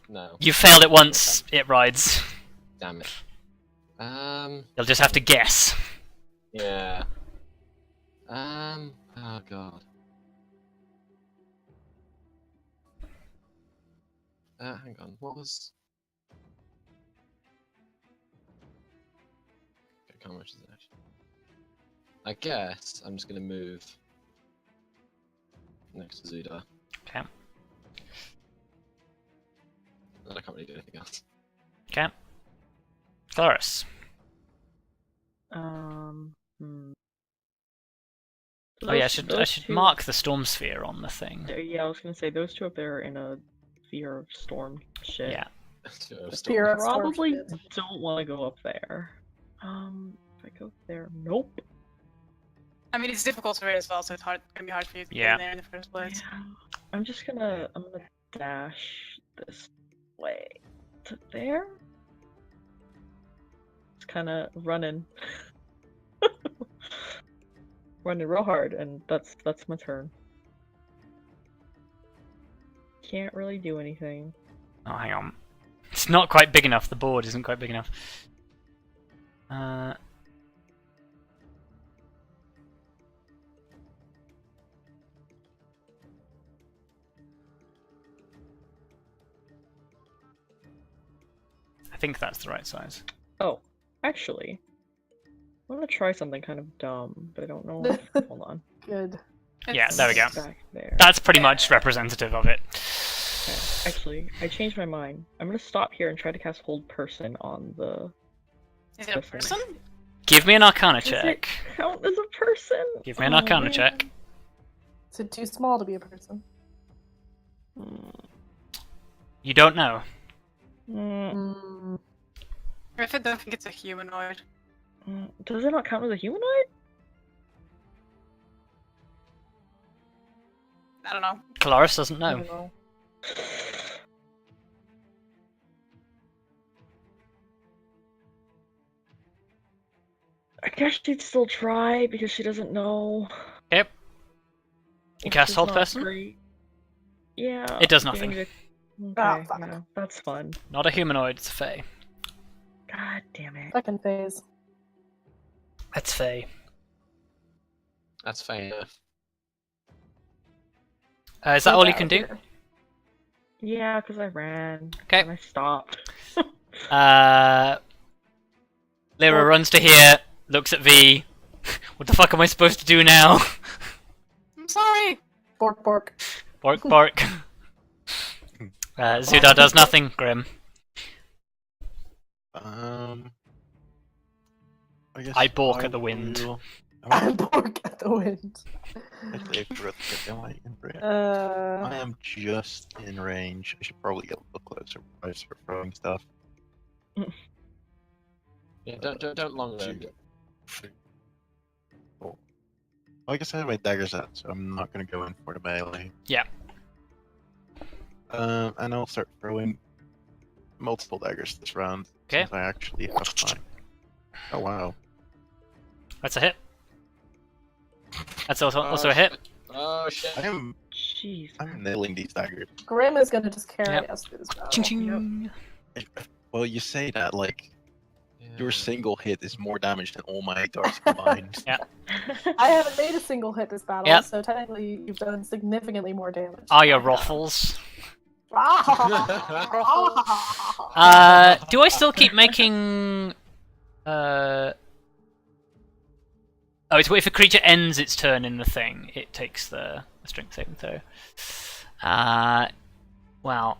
No. you failed it once. It rides. Damn it. You'll just have to guess. Yeah. Oh god. Hang on. What was? Okay, how much is it actually? I guess I'm just gonna move next to Zuda. Okay. I can't really do anything else. Okay. Kelariis. Oh yeah, I should mark the storm sphere on the thing. Yeah, I was gonna say those two up there are in a fear of storm shit. Yeah. Fear of storm Probably shit. don't want to go up there. If I go there, nope. I mean, it's difficult to read as well, so it's gonna be hard for you to Yeah. get in there in the first place. Yeah. I'm gonna dash this way to there. It's kind of running, running real hard, and that's my turn. Can't really do anything. Oh, hang on. It's not quite big enough. The board isn't quite big enough. I think that's the right size. Oh, actually, I'm gonna try something kind of dumb, but I don't know. Hold on. Good. Yeah, there we go. Back there. That's pretty much representative of it. Okay. Actually, I changed my mind. I'm gonna stop here and try to cast Hold Person on the. Is it a person? Give me an Arcana Does it check. count as a person? Give me an Oh, Arcana man. check. Is it too small to be a person? You don't know. Mm, Or if I don't think it's a humanoid. Does it not count as a humanoid? I don't know. Kelariis doesn't I know. don't know. I guess she'd still try because she doesn't know. Yep. You Which cast is Hold not Person? great. Yeah. It does getting nothing. the- Ah, Okay, fuck. yeah, that's fun. Not a humanoid, it's a fae. God damn it. Second phase. That's fae. That's fair enough. Is that all you can do? Yeah, because I ran. Okay. And I stopped. Lyra runs to here, looks at V. What the fuck am I supposed to do now? I'm sorry! Bork bork. Bork, bork. Zudar does nothing, Grim. I guess I balk at the wind. will- I bork at the wind. Actually, I forgot to get my imprint. I Uh, am just in range. I should probably get a little closer before I start throwing stuff. Yeah, don't long run. Cool. Well, I guess I have my daggers out, so I'm not gonna go in for the melee. Yeah. And I'll start throwing multiple daggers this round. Okay. Since I actually have time. Oh wow. That's a hit. That's also a hit. Oh shit. I'm Jeez. nailing these daggers. Grim is gonna just carry Yep. us through this battle. Ching ching. Well, you say that like Your single hit is more damage than all my darts combined. Yeah. I haven't made a single hit this battle, Yep. so technically you've done significantly more damage. Arya ruffles. Do I still keep making? Oh, it's if a creature ends its turn in the thing, it takes the strength saving throw. Well.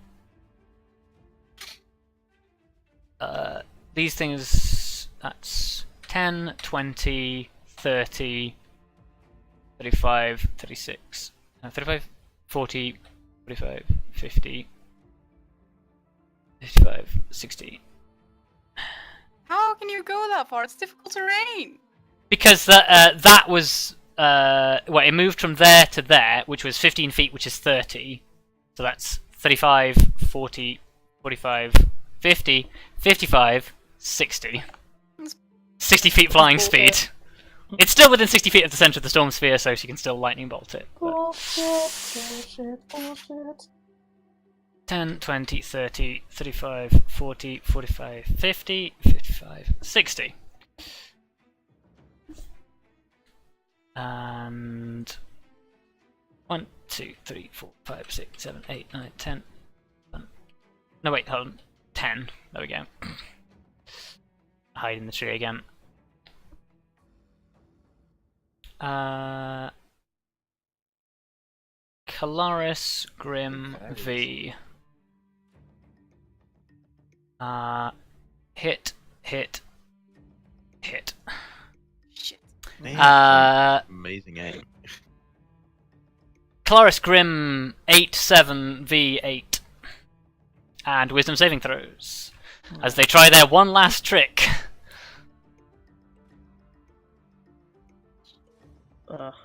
These things, that's 10, 20, 30, 35, 36, 35, 40, 45, 50, 55, 60. How can you go that far? It's difficult terrain. Because that was, well, it moved from there to there, which was 15 feet, which is 30. So that's 35, 40, 45, 50, 55, 60. 60 feet flying speed. It's still within 60 feet of the center of the storm sphere, so she can still lightning bolt it. But... Bullshit. 10, 20, 30, 35, 40, 45, 50, 55, 60. And 1, 2, 3, 4, 5, 6, 7, 8, 9, 10. No, wait, hold on. 10. There we go. Hide in the tree again. Kelariis, Grim, V. Hit. Shit. Amazing aim. Kelariis, Grim, 8, 7, V, 8. And wisdom saving throws. As they try their one last trick.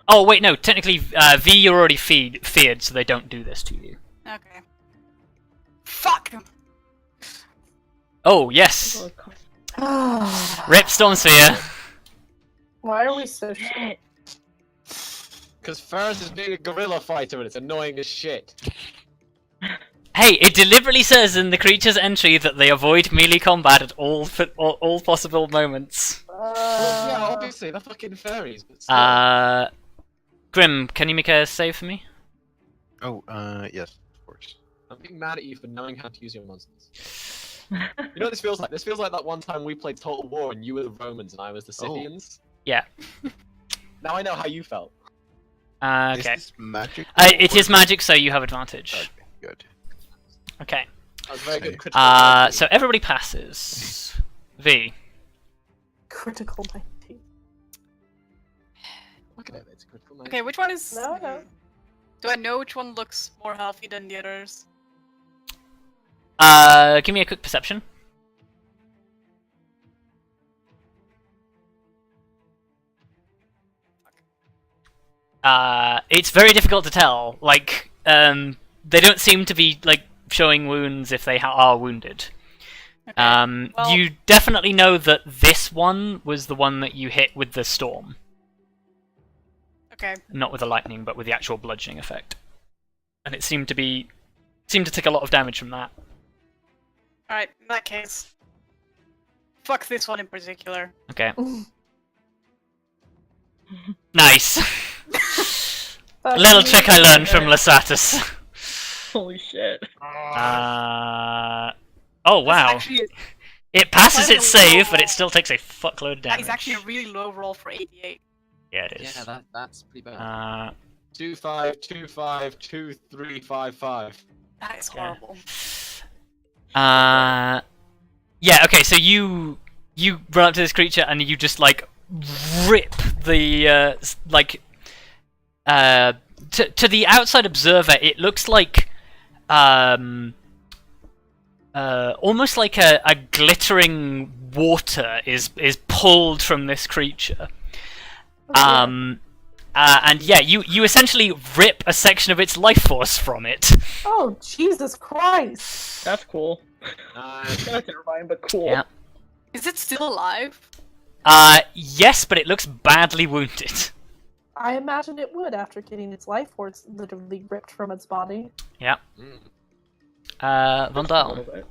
Oh, wait, no. Technically, V, you're already feared, so they don't do this to you. Okay. Fuck! Oh, yes. Rip Storm Sphere. Why are we so shit? Because Ferrous is being a guerrilla fighter and it's annoying as shit. Hey, it deliberately says in the creature's entry that they avoid melee combat at all possible moments. Well, yeah, obviously, they're fucking fairies, but still. Grim, can you make a save for me? Oh, yes, of course. I'm being mad at you for knowing how to use your monsters. You know what this feels like? This feels like that one time we played Total War and you were the Romans and I was the Scythians. Yeah. Now I know how you felt. Okay. Is this magic? It is magic, so you have advantage. Okay, good. Okay. That was very good critical roll, too. So everybody passes. V. Critical 19. Look at it, it's a critical 19. Okay, which one is... No. Do I know which one looks more healthy than the others? Give me a quick perception. It's very difficult to tell. Like, they don't seem to be, like, showing wounds if they are wounded. Okay. Well, You definitely know that this one was the one that you hit with the storm. okay. Not with the lightning, but with the actual bludgeoning effect. And it seemed to take a lot of damage from that. Alright, in that case. Fuck this one in particular. Okay. Nice! A little trick I learned from Lasatus. Holy shit. Oh wow. Actually, It passes its Quite a save, low but it still takes a fuckload of that damage. is actually a really low roll for 88. Yeah, it is. Yeah, that's pretty bad. 2, 5, 2, 5, 2, 3, 5, 5. That is Okay. horrible. Yeah, okay, so you run up to this creature and you just like rip the to the outside observer it looks like almost like a glittering water is pulled from this creature. And yeah, you essentially rip a section of its life force from it. Oh, Jesus Christ! That's cool. Nice. That's terrifying, but cool. Yeah. Is it still alive? Yes, but it looks badly wounded. I imagine it would after getting its life force literally ripped from its body. Yeah. Mm. A little Vondal. bit.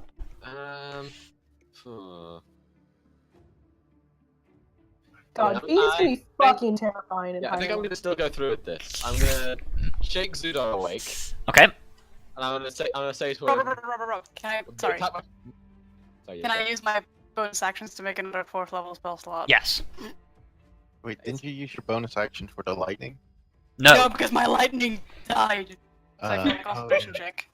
God, Yeah, he's gonna be think- fucking terrifying in Yeah, I think I'm Hyrule. gonna still go through with this. I'm gonna shake Zudar awake, Okay. and I'm gonna say to him. Can I? Sorry. Tap my- Sorry, yeah, Can I go. use my bonus actions to make another 4th level spell slot? Yes. Wait, didn't you use your bonus action for the lightning? No, No. because my lightning died. So I can make a concentration check.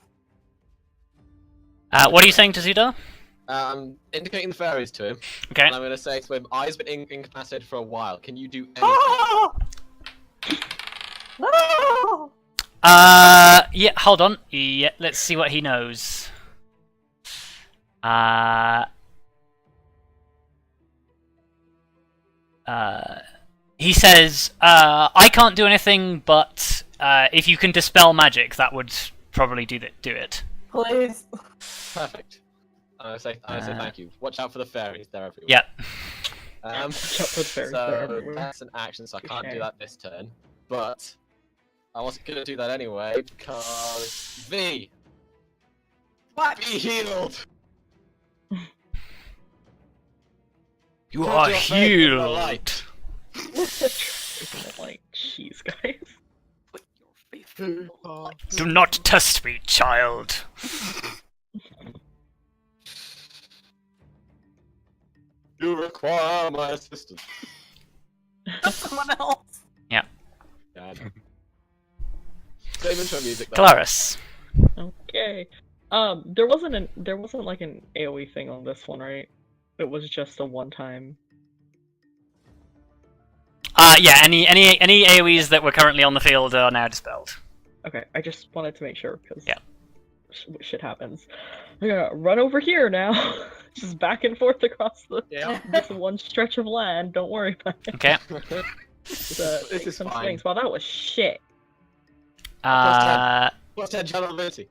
What are you saying to Zudar? I'm indicating the fairies to him, Okay. and I'm gonna say to him, "Eyes been incapacitated for a while. Can you do anything?" No! Yeah, hold on. Yeah, let's see what he knows. He says, I can't do anything, but if you can dispel magic, that would probably do it. Please. Perfect. I say thank you. Watch out for the fairies; they're everywhere. Yeah. Um, Watch out for the fairies, they're so everywhere. that's an action, so I can't do Okay. that this turn. But I wasn't gonna do that anyway because be healed. You Put are your faith in the healed. light. Like, jeez, guys. Put your faith in the light. Do not test me, child. You require my assistance. Someone else. God. Save intro music. Though. Kelariis. Okay. There wasn't like an AoE thing on this one, right? It was just a one-time. Yeah, any AoEs that were currently on the field are now dispelled. Okay, I just wanted to make sure because Yeah. shit happens. I'm gonna run over here now, just back and forth across Yeah. this one stretch of land. Don't worry about it. Okay. Just, This take is some fine. swings. Wow, that was shit. What's that general ability?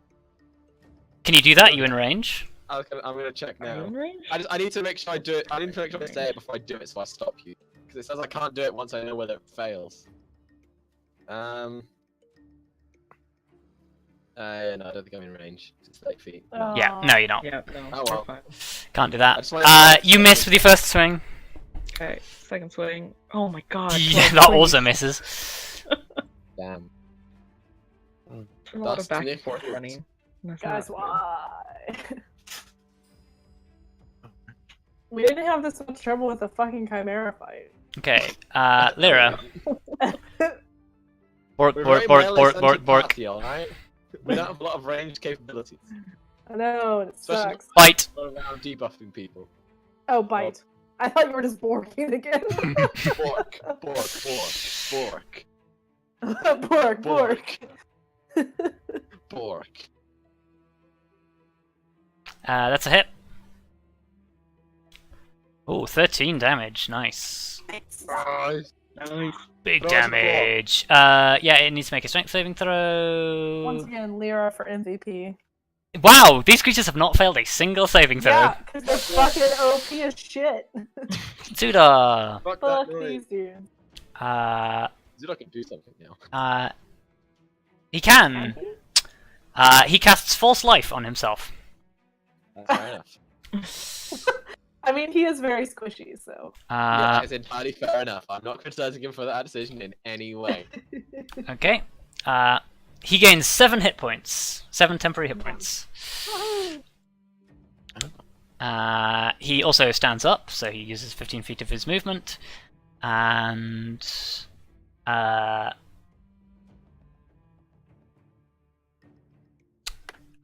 Can you do that? You in range? I'm gonna check Are you now. in range? I need to make sure I do it. I need to make sure I say it before I do it, so I stop you. Because it says I can't do it once I know whether it fails. No, I don't think I'm in range. It's 30 feet. Yeah. No, you're not. Yeah, no. Oh, we're well. fine. Can't do I that. just wanted to- You missed with your first swing. Okay, second swing. Oh my god. Yeah, 12 that swings. also misses. Damn. There's a lot of That's back and Nick forth Hughes. running. That's Guys, not why? We didn't have this much trouble with the fucking Chimera fight. Okay. Lyra. Bork, We're bork, very bork, melee bork, centered bork, bork. party, alright? We don't have a lot of ranged capabilities. I know, it Especially- sucks. Bite. A lot around debuffing people. Oh, bite. I thought you were just borking again. Bork, bork, bork, Bork, bork. bork. That's a hit. Oh, 13 damage. Nice. Nice. Nice. Big Roll to the damage. Yeah, it needs to make a strength saving Once throw. again, Lyra for MVP. Wow, these creatures have not failed a single saving throw. Yeah, because they're fucking OP as shit. Zuda. Fuck Fuck that noise. these dudes. Zuda can do something now. He can. He casts False Life on himself. That's fair enough. I mean, he is very squishy, so. Yeah, it's entirely fair enough. I'm not criticizing him for that decision in any way. Okay. He gains 7 hit points. 7 temporary hit points. He also stands up, so he uses 15 feet of his movement. And...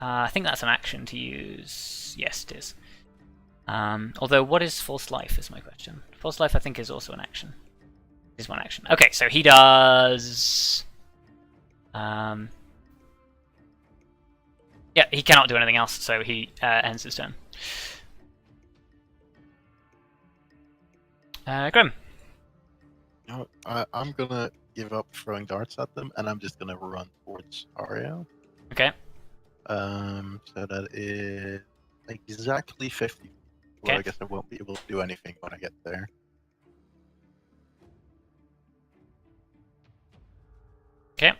I think that's an action to use. Yes, it is. Although, what is False Life is my question. False Life, I think, is also an action. Is one action. Okay, so he does... Yeah, he cannot do anything else, so he ends his turn. Grim. No, I'm gonna give up throwing darts at them, and I'm just gonna run towards Arya. Okay. So that is exactly 50. Well, Okay. I guess I won't be able to do anything when I get there. Okay.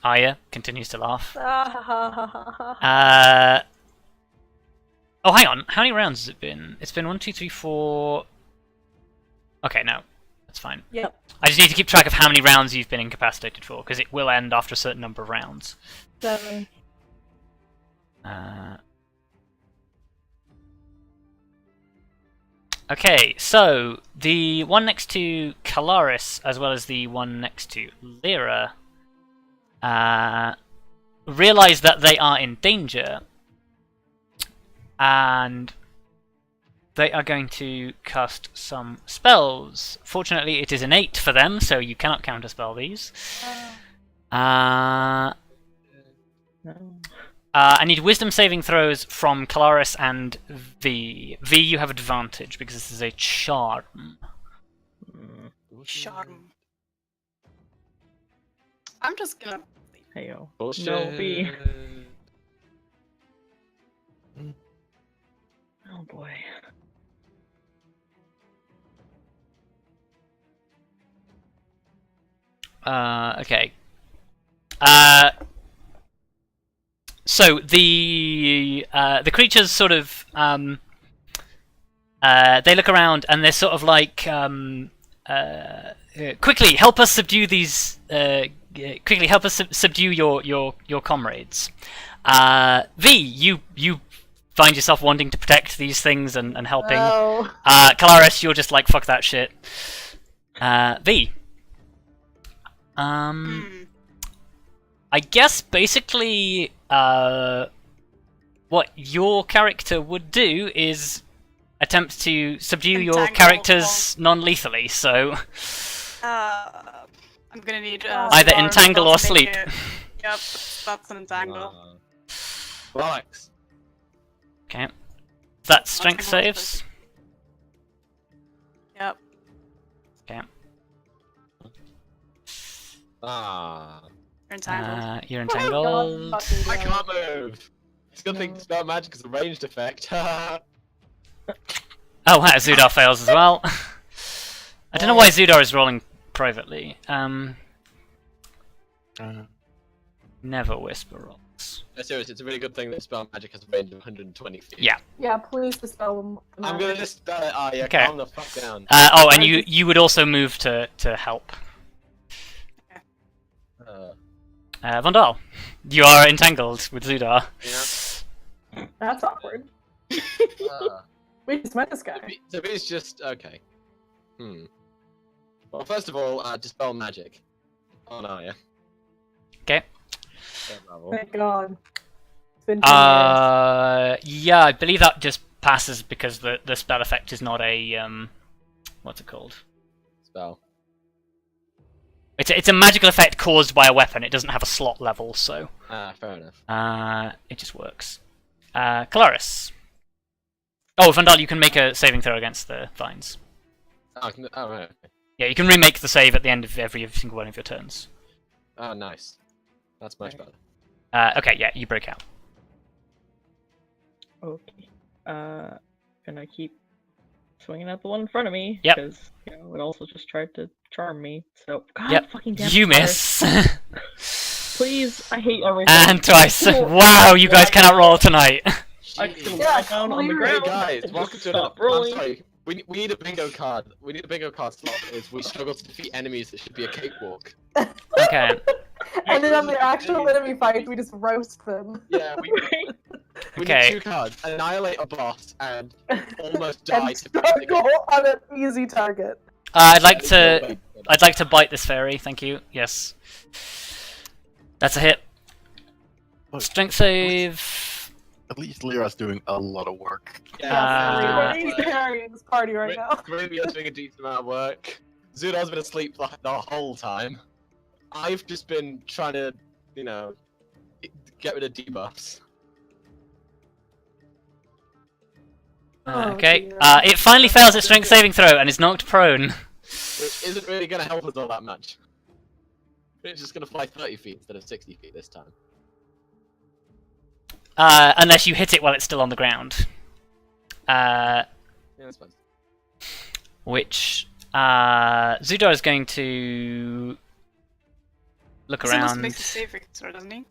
Arya continues to laugh. Ah, Oh, hang on. How many rounds has it been? It's been 1, 2, 3, 4, Okay, no, that's fine. Yep. I just need to keep track of how many rounds you've been incapacitated for, because it will end after a certain number of rounds. 7. Okay, so the one next to Kelariis, as well as the one next to Lyra, realize that they are in danger, and they are going to cast some spells. Fortunately, it is innate for them, so you cannot counterspell these. No. I need wisdom saving throws from Kelariis and V. V, you have advantage because this is a charm. Charm. I'm just gonna. Heyo. Bullshit. No, B. Oh boy. Okay. So the creatures sort of they look around and they're sort of like quickly help us subdue these quickly help us subdue your comrades. V, you find yourself wanting to protect these things and helping. Oh. Kelariis, you're just like fuck that shit. V. I guess basically what your character would do is attempt to subdue your Entangle characters non-lethally, so I'm gonna need either Star entangle or spell to make sleep. it. Yep, that's an entangle. Relax. Okay. That's strength Entangle saves. Yep. Okay. You're entangled. You're entangled. I can't move. It's a good thing spell magic is a ranged effect. Oh wow, Zudar fails as well. I don't know why Zudar is rolling privately. Never whisper rolls. No, seriously, it's a really good thing that spell magic has a range of 120 feet. Yeah. Yeah, please dispel them. I'm gonna just spell it. Arya, Okay. calm the fuck down. Oh, and you would also move to help. Vondal, you are entangled with Zudar. Yeah. That's awkward. We just met this guy. So it's just okay. Well, first of all, dispel magic on Arya. Okay. Thank God. It's been 10 years. Yeah, I believe that just passes because the spell effect is not a what's it called? Spell. It's a magical effect caused by a weapon. It doesn't have a slot level, so Fair enough. it just works. Kelariis. Oh, Vondal, you can make a saving throw against the vines. Oh, right. Okay. Yeah, you can remake the save at the end of every single one of your turns. Oh, nice. That's much better. Okay, yeah, you break out. Okay. Gonna keep swinging at the one in front of me. Yep. Because, it also just tried to charm me. So, God Yep. fucking damn it, You Blair. miss. Please, I hate everything. And twice. Wow, you guys cannot roll tonight. I still Yeah, lie down on the clearly. Hey ground. guys, and welcome just to stop another. I'm rolling. sorry. We need a bingo card. We need a bingo card slot. Is we struggle to defeat enemies that should be a cakewalk. Okay. And then on the actual enemy fights, we just roast them. Yeah, we Okay. need 2 cards. Annihilate a boss and almost die And to beat the struggle on an easy target. I'd like to bite this fairy. Thank you. Yes. That's a hit. Strength save. At least Lyra's doing a lot of work. Yeah, Everybody's carrying this party right now. Grimio's doing a decent amount of work. Zudar's been asleep the whole time. I've just been trying to, get rid of debuffs. Oh, Okay. dear. It finally fails its strength saving throw and is knocked prone. Which isn't really going to help us all that much. It's just going to fly 30 feet instead of 60 feet this time. Unless you hit it while it's still on the ground. Yeah, that's fine. Which Zudar is going to look He must around. make the saving throw, doesn't he?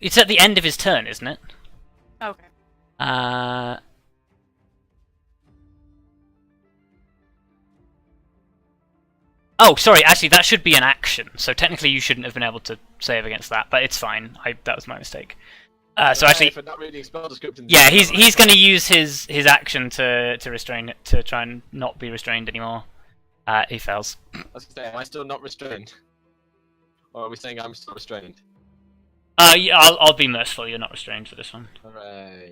It's at the end of his turn, isn't it? Okay. Oh, sorry. Actually, that should be an action. So technically, you shouldn't have been able to save against that, but it's fine. That was my mistake. So actually, for not reading spell descriptions. yeah, he's going to use his action to restrain it, to try and not be restrained anymore. He fails. I was gonna say, am I still not restrained? Or are we saying I'm still restrained? Yeah, I'll be merciful. You're not restrained for this one. Hooray.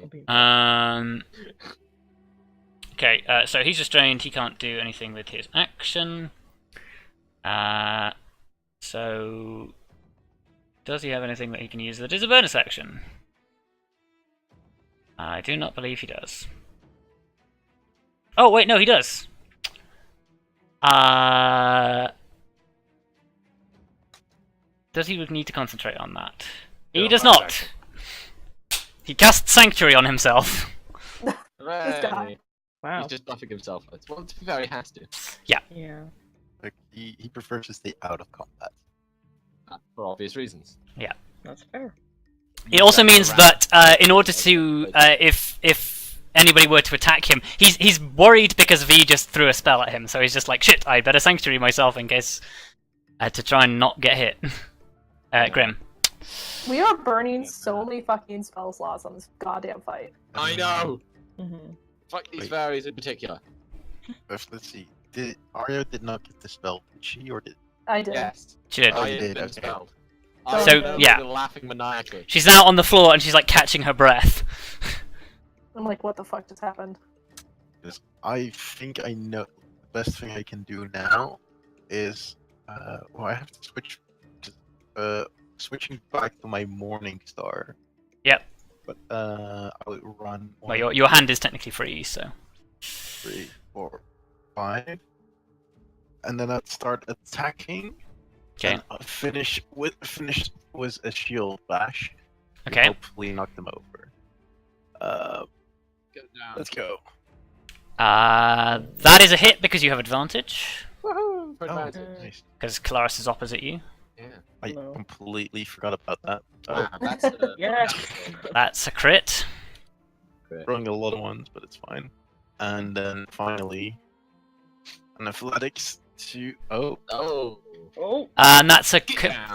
Okay, so he's restrained. He can't do anything with his action. So does he have anything that he can use that is a bonus action? I do not believe he does. Oh wait, no, he does. Does he need to concentrate on that? He does not. He casts Sanctuary on himself. Hooray. Wow. He's just buffing himself. It's one to be very has to. Yeah. Like, he prefers to stay out of combat. For obvious reasons. That's fair. It also means that in order to, if anybody were to attack him, he's worried because V just threw a spell at him. So he's just like, shit, I better Sanctuary myself in case to try and not get hit. Grim. We are burning so many fucking spell slots on this goddamn fight. I know! Mm-hmm. Fuck these fairies in particular. Let's see. Arya did not get the spell, did she, or did? I did. Yes. She did. Oh, I you did, been okay. spelled. So, yeah. Laughing maniacally. She's now on the floor and she's like catching her breath. I'm like, what the fuck just happened? I think I know. The best thing I can do now is, well, I have to switch. Switching back to my Morning Star. Yep. But I'll run. Well, your hand is technically free, so. 3, 4, 5, and then I'd start attacking. Okay. And I'll finish with a shield bash. to Okay. Hopefully knock them over. Go down. Let's go. That is a hit because you have advantage. Woohoo! For Oh, advantage. nice. Because Kelariis is opposite you. Yeah. I No. completely forgot about that. Wow, that's Yes. That's a crit. Throwing a lot of ones, but it's fine. And then finally, an athletics to Oh. Oh. And that's down.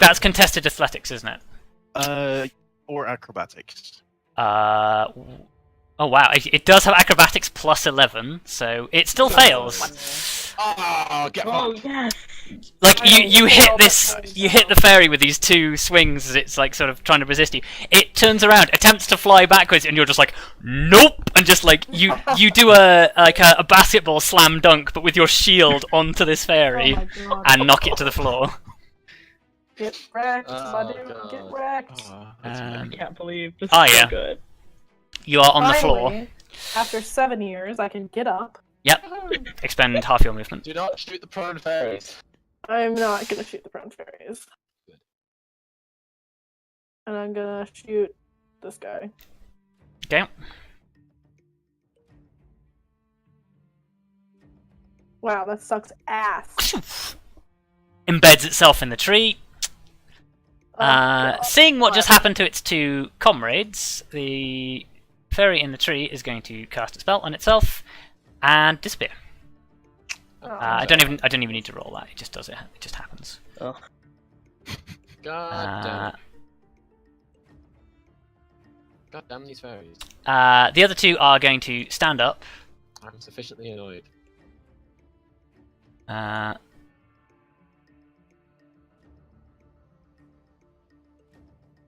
that's contested athletics, isn't it? or acrobatics. Oh wow, it does have acrobatics plus 11, so it still fails. Oh, get Oh fucked. yes. Like you I hit failed this, that. you hit the fairy with these two swings as it's like sort of trying to resist you. It turns around, attempts to fly backwards, and you're just like, nope, and just like you do a basketball slam dunk, but with your shield onto this fairy Oh my god. and knock it to the floor. Get wrecked, Oh, my dude. Get God. wrecked. That's Um, I can't believe this Oh, is yeah. so good. You are on the floor. Finally, after 7 years, I can get up. Yep. Expend half your movement. Do not shoot the prone fairies. I'm not gonna shoot the prone fairies. Good. And I'm gonna shoot this guy. Okay. Wow, that sucks ass. Embeds itself in the tree. Oh, God. Seeing what just What? happened to its two comrades, the fairy in the tree is going to cast a spell on itself and disappear. Oh, I don't even need to roll that. It just does it. It just happens. Ugh. God damn it. God damn these fairies. The other two are going to stand up. I'm sufficiently annoyed.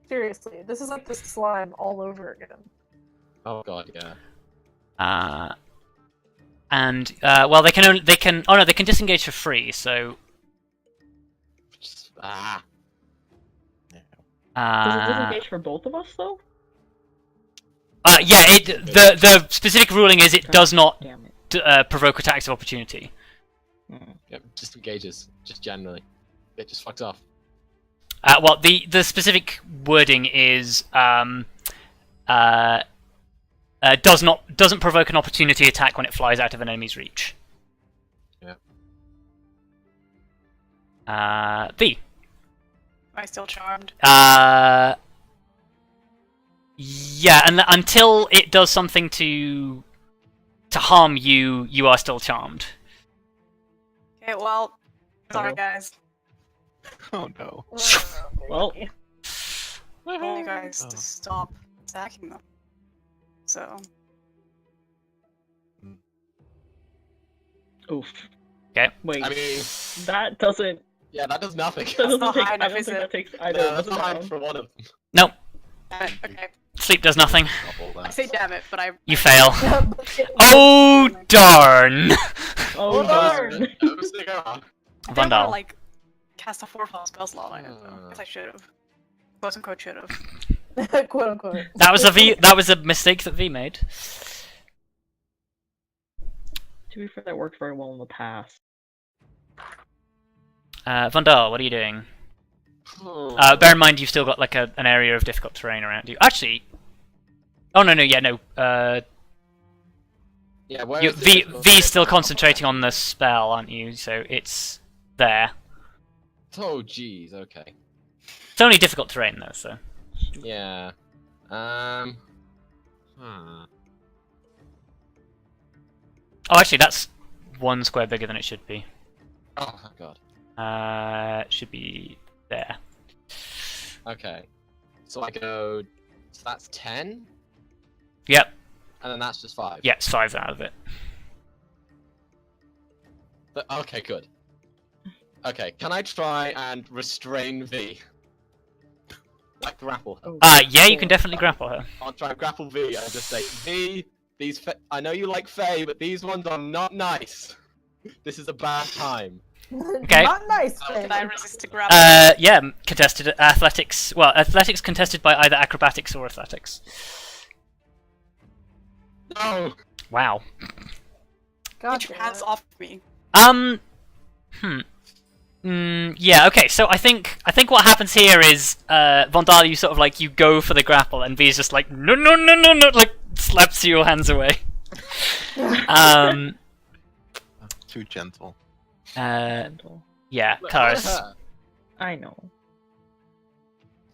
Seriously, this is like the slime all over again. Oh god, yeah. Well, they can. Oh no, they can disengage for free. So. Just, ah. Does it disengage for both of us though? Yeah. The specific ruling is it does not Damn it. provoke attacks of opportunity. Yep, just engages. Just generally. It just fucks off. Well, the specific wording is doesn't provoke an opportunity attack when it flies out of an enemy's reach. Yeah. B. Am I still charmed? Yeah, and until it does something to harm you, you are still charmed. Okay, well, Sorry, guys. Oh no. Well, I told you guys Oh. to stop attacking them. So, oof. Okay. Wait, I mean, that doesn't. yeah, that does nothing. That doesn't not take. high I enough, don't is think it? that takes either No, of that's us not high down. for one of them. Nope. okay. Sleep does nothing. Double I that. say damn it, but I. You fail. Oh, Oh darn! Oh darn! That was the go on. I didn't want to, Vondal. like, cast a 4-file spell slot on it, though. Guess I should have. Quote unquote should have. quote unquote. That was a V. That was a mistake that V made. To be fair, that worked very well in the past. Vondal, what are you doing? Bear in mind you've still got like an area of difficult terrain around you. Actually, oh no, yeah, no. Yeah, where You, is the V difficult V's still terrain? concentrating on the spell, aren't you? So it's there. Oh, jeez, okay. It's only difficult terrain though, so. Yeah. Hmm. Oh, actually, that's one square bigger than it should be. Oh, my God. It should be there. Okay. So I go... So that's 10? Yep. And then that's just 5? Yeah, it's 5 out of it. Okay, good. Okay, can I try and restrain V? Like grapple her. Yeah, you can definitely grapple her. I'll try and grapple V and just say, V, I know you like Fae, but these ones are not nice. This is a bad time. Okay. Not nice. Can I Faye. resist to grab? Yeah, contested athletics. Well, athletics contested by either acrobatics or athletics. No! Wow. God Get your damn hands it. off me. Yeah. Okay. So I think what happens here is Vondal, you sort of like you go for the grapple, and V's just like no, like slaps your hands away. Too gentle. Gentle. Yeah, Look, Kelariis. her. I know.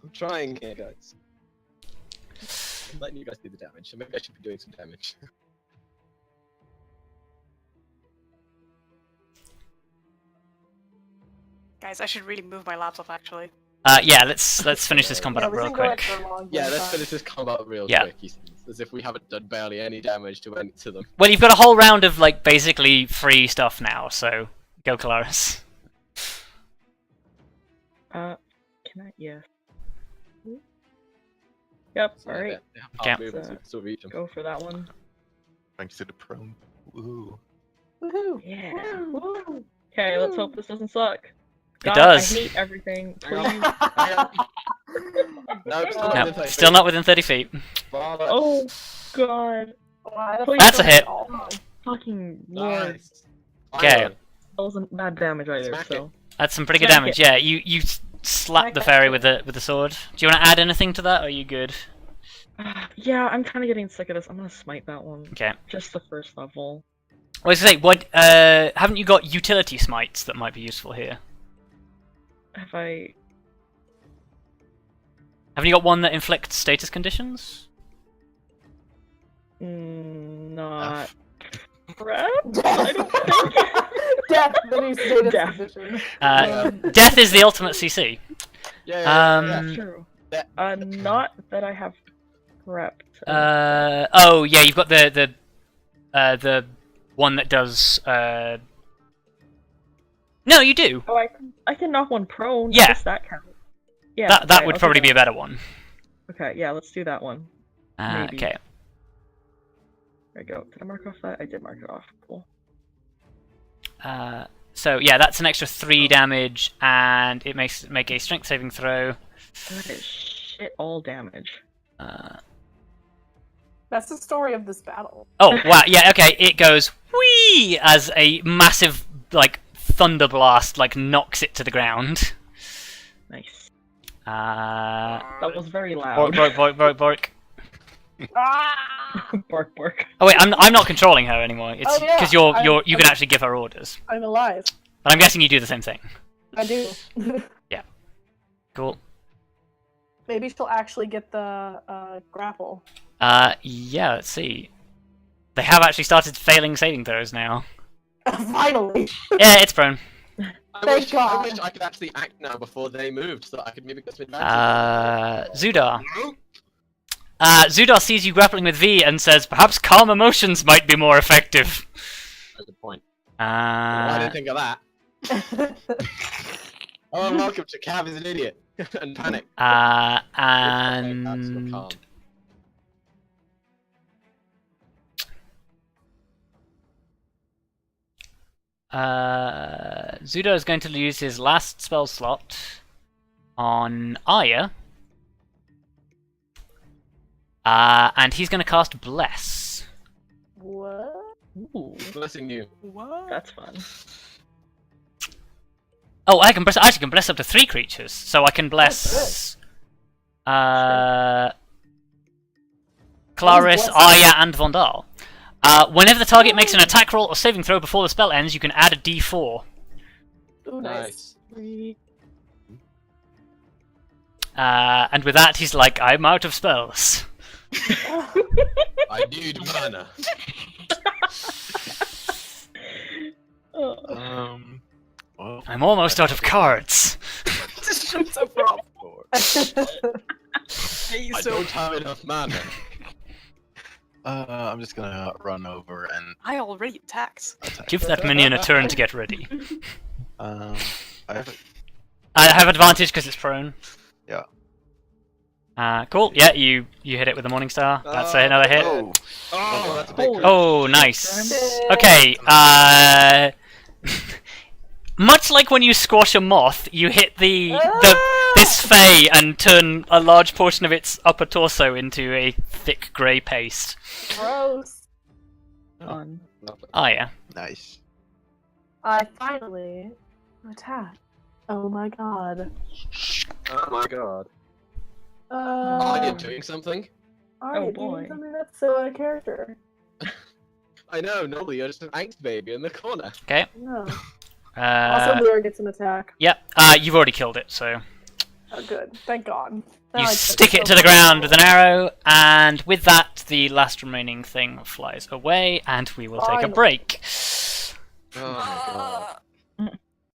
I'm trying here, guys. I'm letting you guys do the damage, so maybe I should be doing some damage. Guys, I should really move my laptop actually. Yeah. Let's finish this combat Yeah, up we real can go like quick. for a long Yeah, let's time. finish this combat real Yeah. quick, he seems, as if we haven't done barely any damage to them. Well, you've got a whole round of like basically free stuff now, so go Kelariis. Can I? Yeah. Yep. So, All right. yeah, Okay. I'll move and so reach them. Go for that one. Thanks to the prone. Woohoo. Woohoo! Yeah. Woo! Okay, let's hope this doesn't suck. It God, does. I hate everything. Hang Please. on. No, still not No, within 30 still not within 30 feet. Bother. Oh God. Wow, Please That's a don't- hit. Oh, Fucking Lord. Nice. Okay. Finally. That wasn't bad damage either. Smack So. That's some pretty good Smack damage. it. Yeah, you slap the fairy with the sword. Do you want to add anything to that, or are you good? Yeah, I'm kind of getting sick of this. I'm gonna smite that one. Okay. Just the first level. I was gonna say, what? Haven't you got utility smites that might be useful here? Have I? Haven't you got one that inflicts status conditions? Not. Crap. Death. I don't think. Death, the new status Death. condition. Death is the ultimate CC. Yeah, That's true. That- Not that I have prepped. Oh yeah, you've got the one that does. No, you do. Oh, I can knock one prone. Yeah. Does that count? Yeah. That okay, would I'll do probably be a that. better one. Okay, yeah, let's do that one. Maybe. Okay. There we go. Did I mark off that? I did mark it off. Cool. So yeah, that's an extra 3 damage, and it makes make a strength saving throw. That is shit all damage. That's the story of this battle. Oh wow, yeah, okay. It goes whee as a massive like thunder blast like knocks it to the ground. Nice. Bark, That was very loud. bark, bark, bark, bark. Ah! bark, bark. Oh wait, I'm not controlling her anymore. It's Oh, yeah, because you can actually give her orders. I'm alive. But I'm guessing you do the same thing. I do. Cool. Maybe she'll actually get the grapple. Yeah. Let's see. They have actually started failing saving throws now. Finally. Yeah, it's prone. Thank God. I wish I could actually act now before they moved, so that I could maybe get some advantage. Zudar. Zudar sees you grappling with V and says, "Perhaps calm emotions might be more effective." That's a good point. I didn't think of that. Oh, welcome to Cav is an idiot and panic. And Zudar is going to use his last spell slot on Arya. And he's going to cast Bless. What? Ooh, Blessing you. What? that's fun. Oh, I actually can bless up to 3 creatures, so I can bless Kelariis, blessing? Arya, and Vondal. Whenever the target makes an attack roll or saving throw before the spell ends, you can add a D4. Ooh, nice. And with that, he's like, "I'm out of spells." I need mana. Well, I'm almost out of cards. Shut up, Rob. I don't have enough mana. I'm just gonna run over and I already attacked. attack. Give that minion a turn to get ready. I have I have advantage because it's prone. Yeah. Cool. Yeah, you hit it with the Morningstar. That's another hit. Oh, Oh, that's a big Holy- Oh, nice. Yay. Okay. Much like when you squash a moth, you hit this fey and turn a large portion of its upper torso into a thick grey paste. Gross. Fun. Oh yeah. nice. I finally attack. Oh my god. Oh my god. Uh, Arya doing something? Arya Oh, boy. doing something that's so out of character. I know, normally you're just an angst baby in the corner. Okay. No. Also, Blair gets an attack. Yep. You've already killed it, so Oh, good. Thank God. Now you I stick get it to the ground with an arrow, and with that, the last remaining thing flies away, and we will take a Finally. break. Oh my god.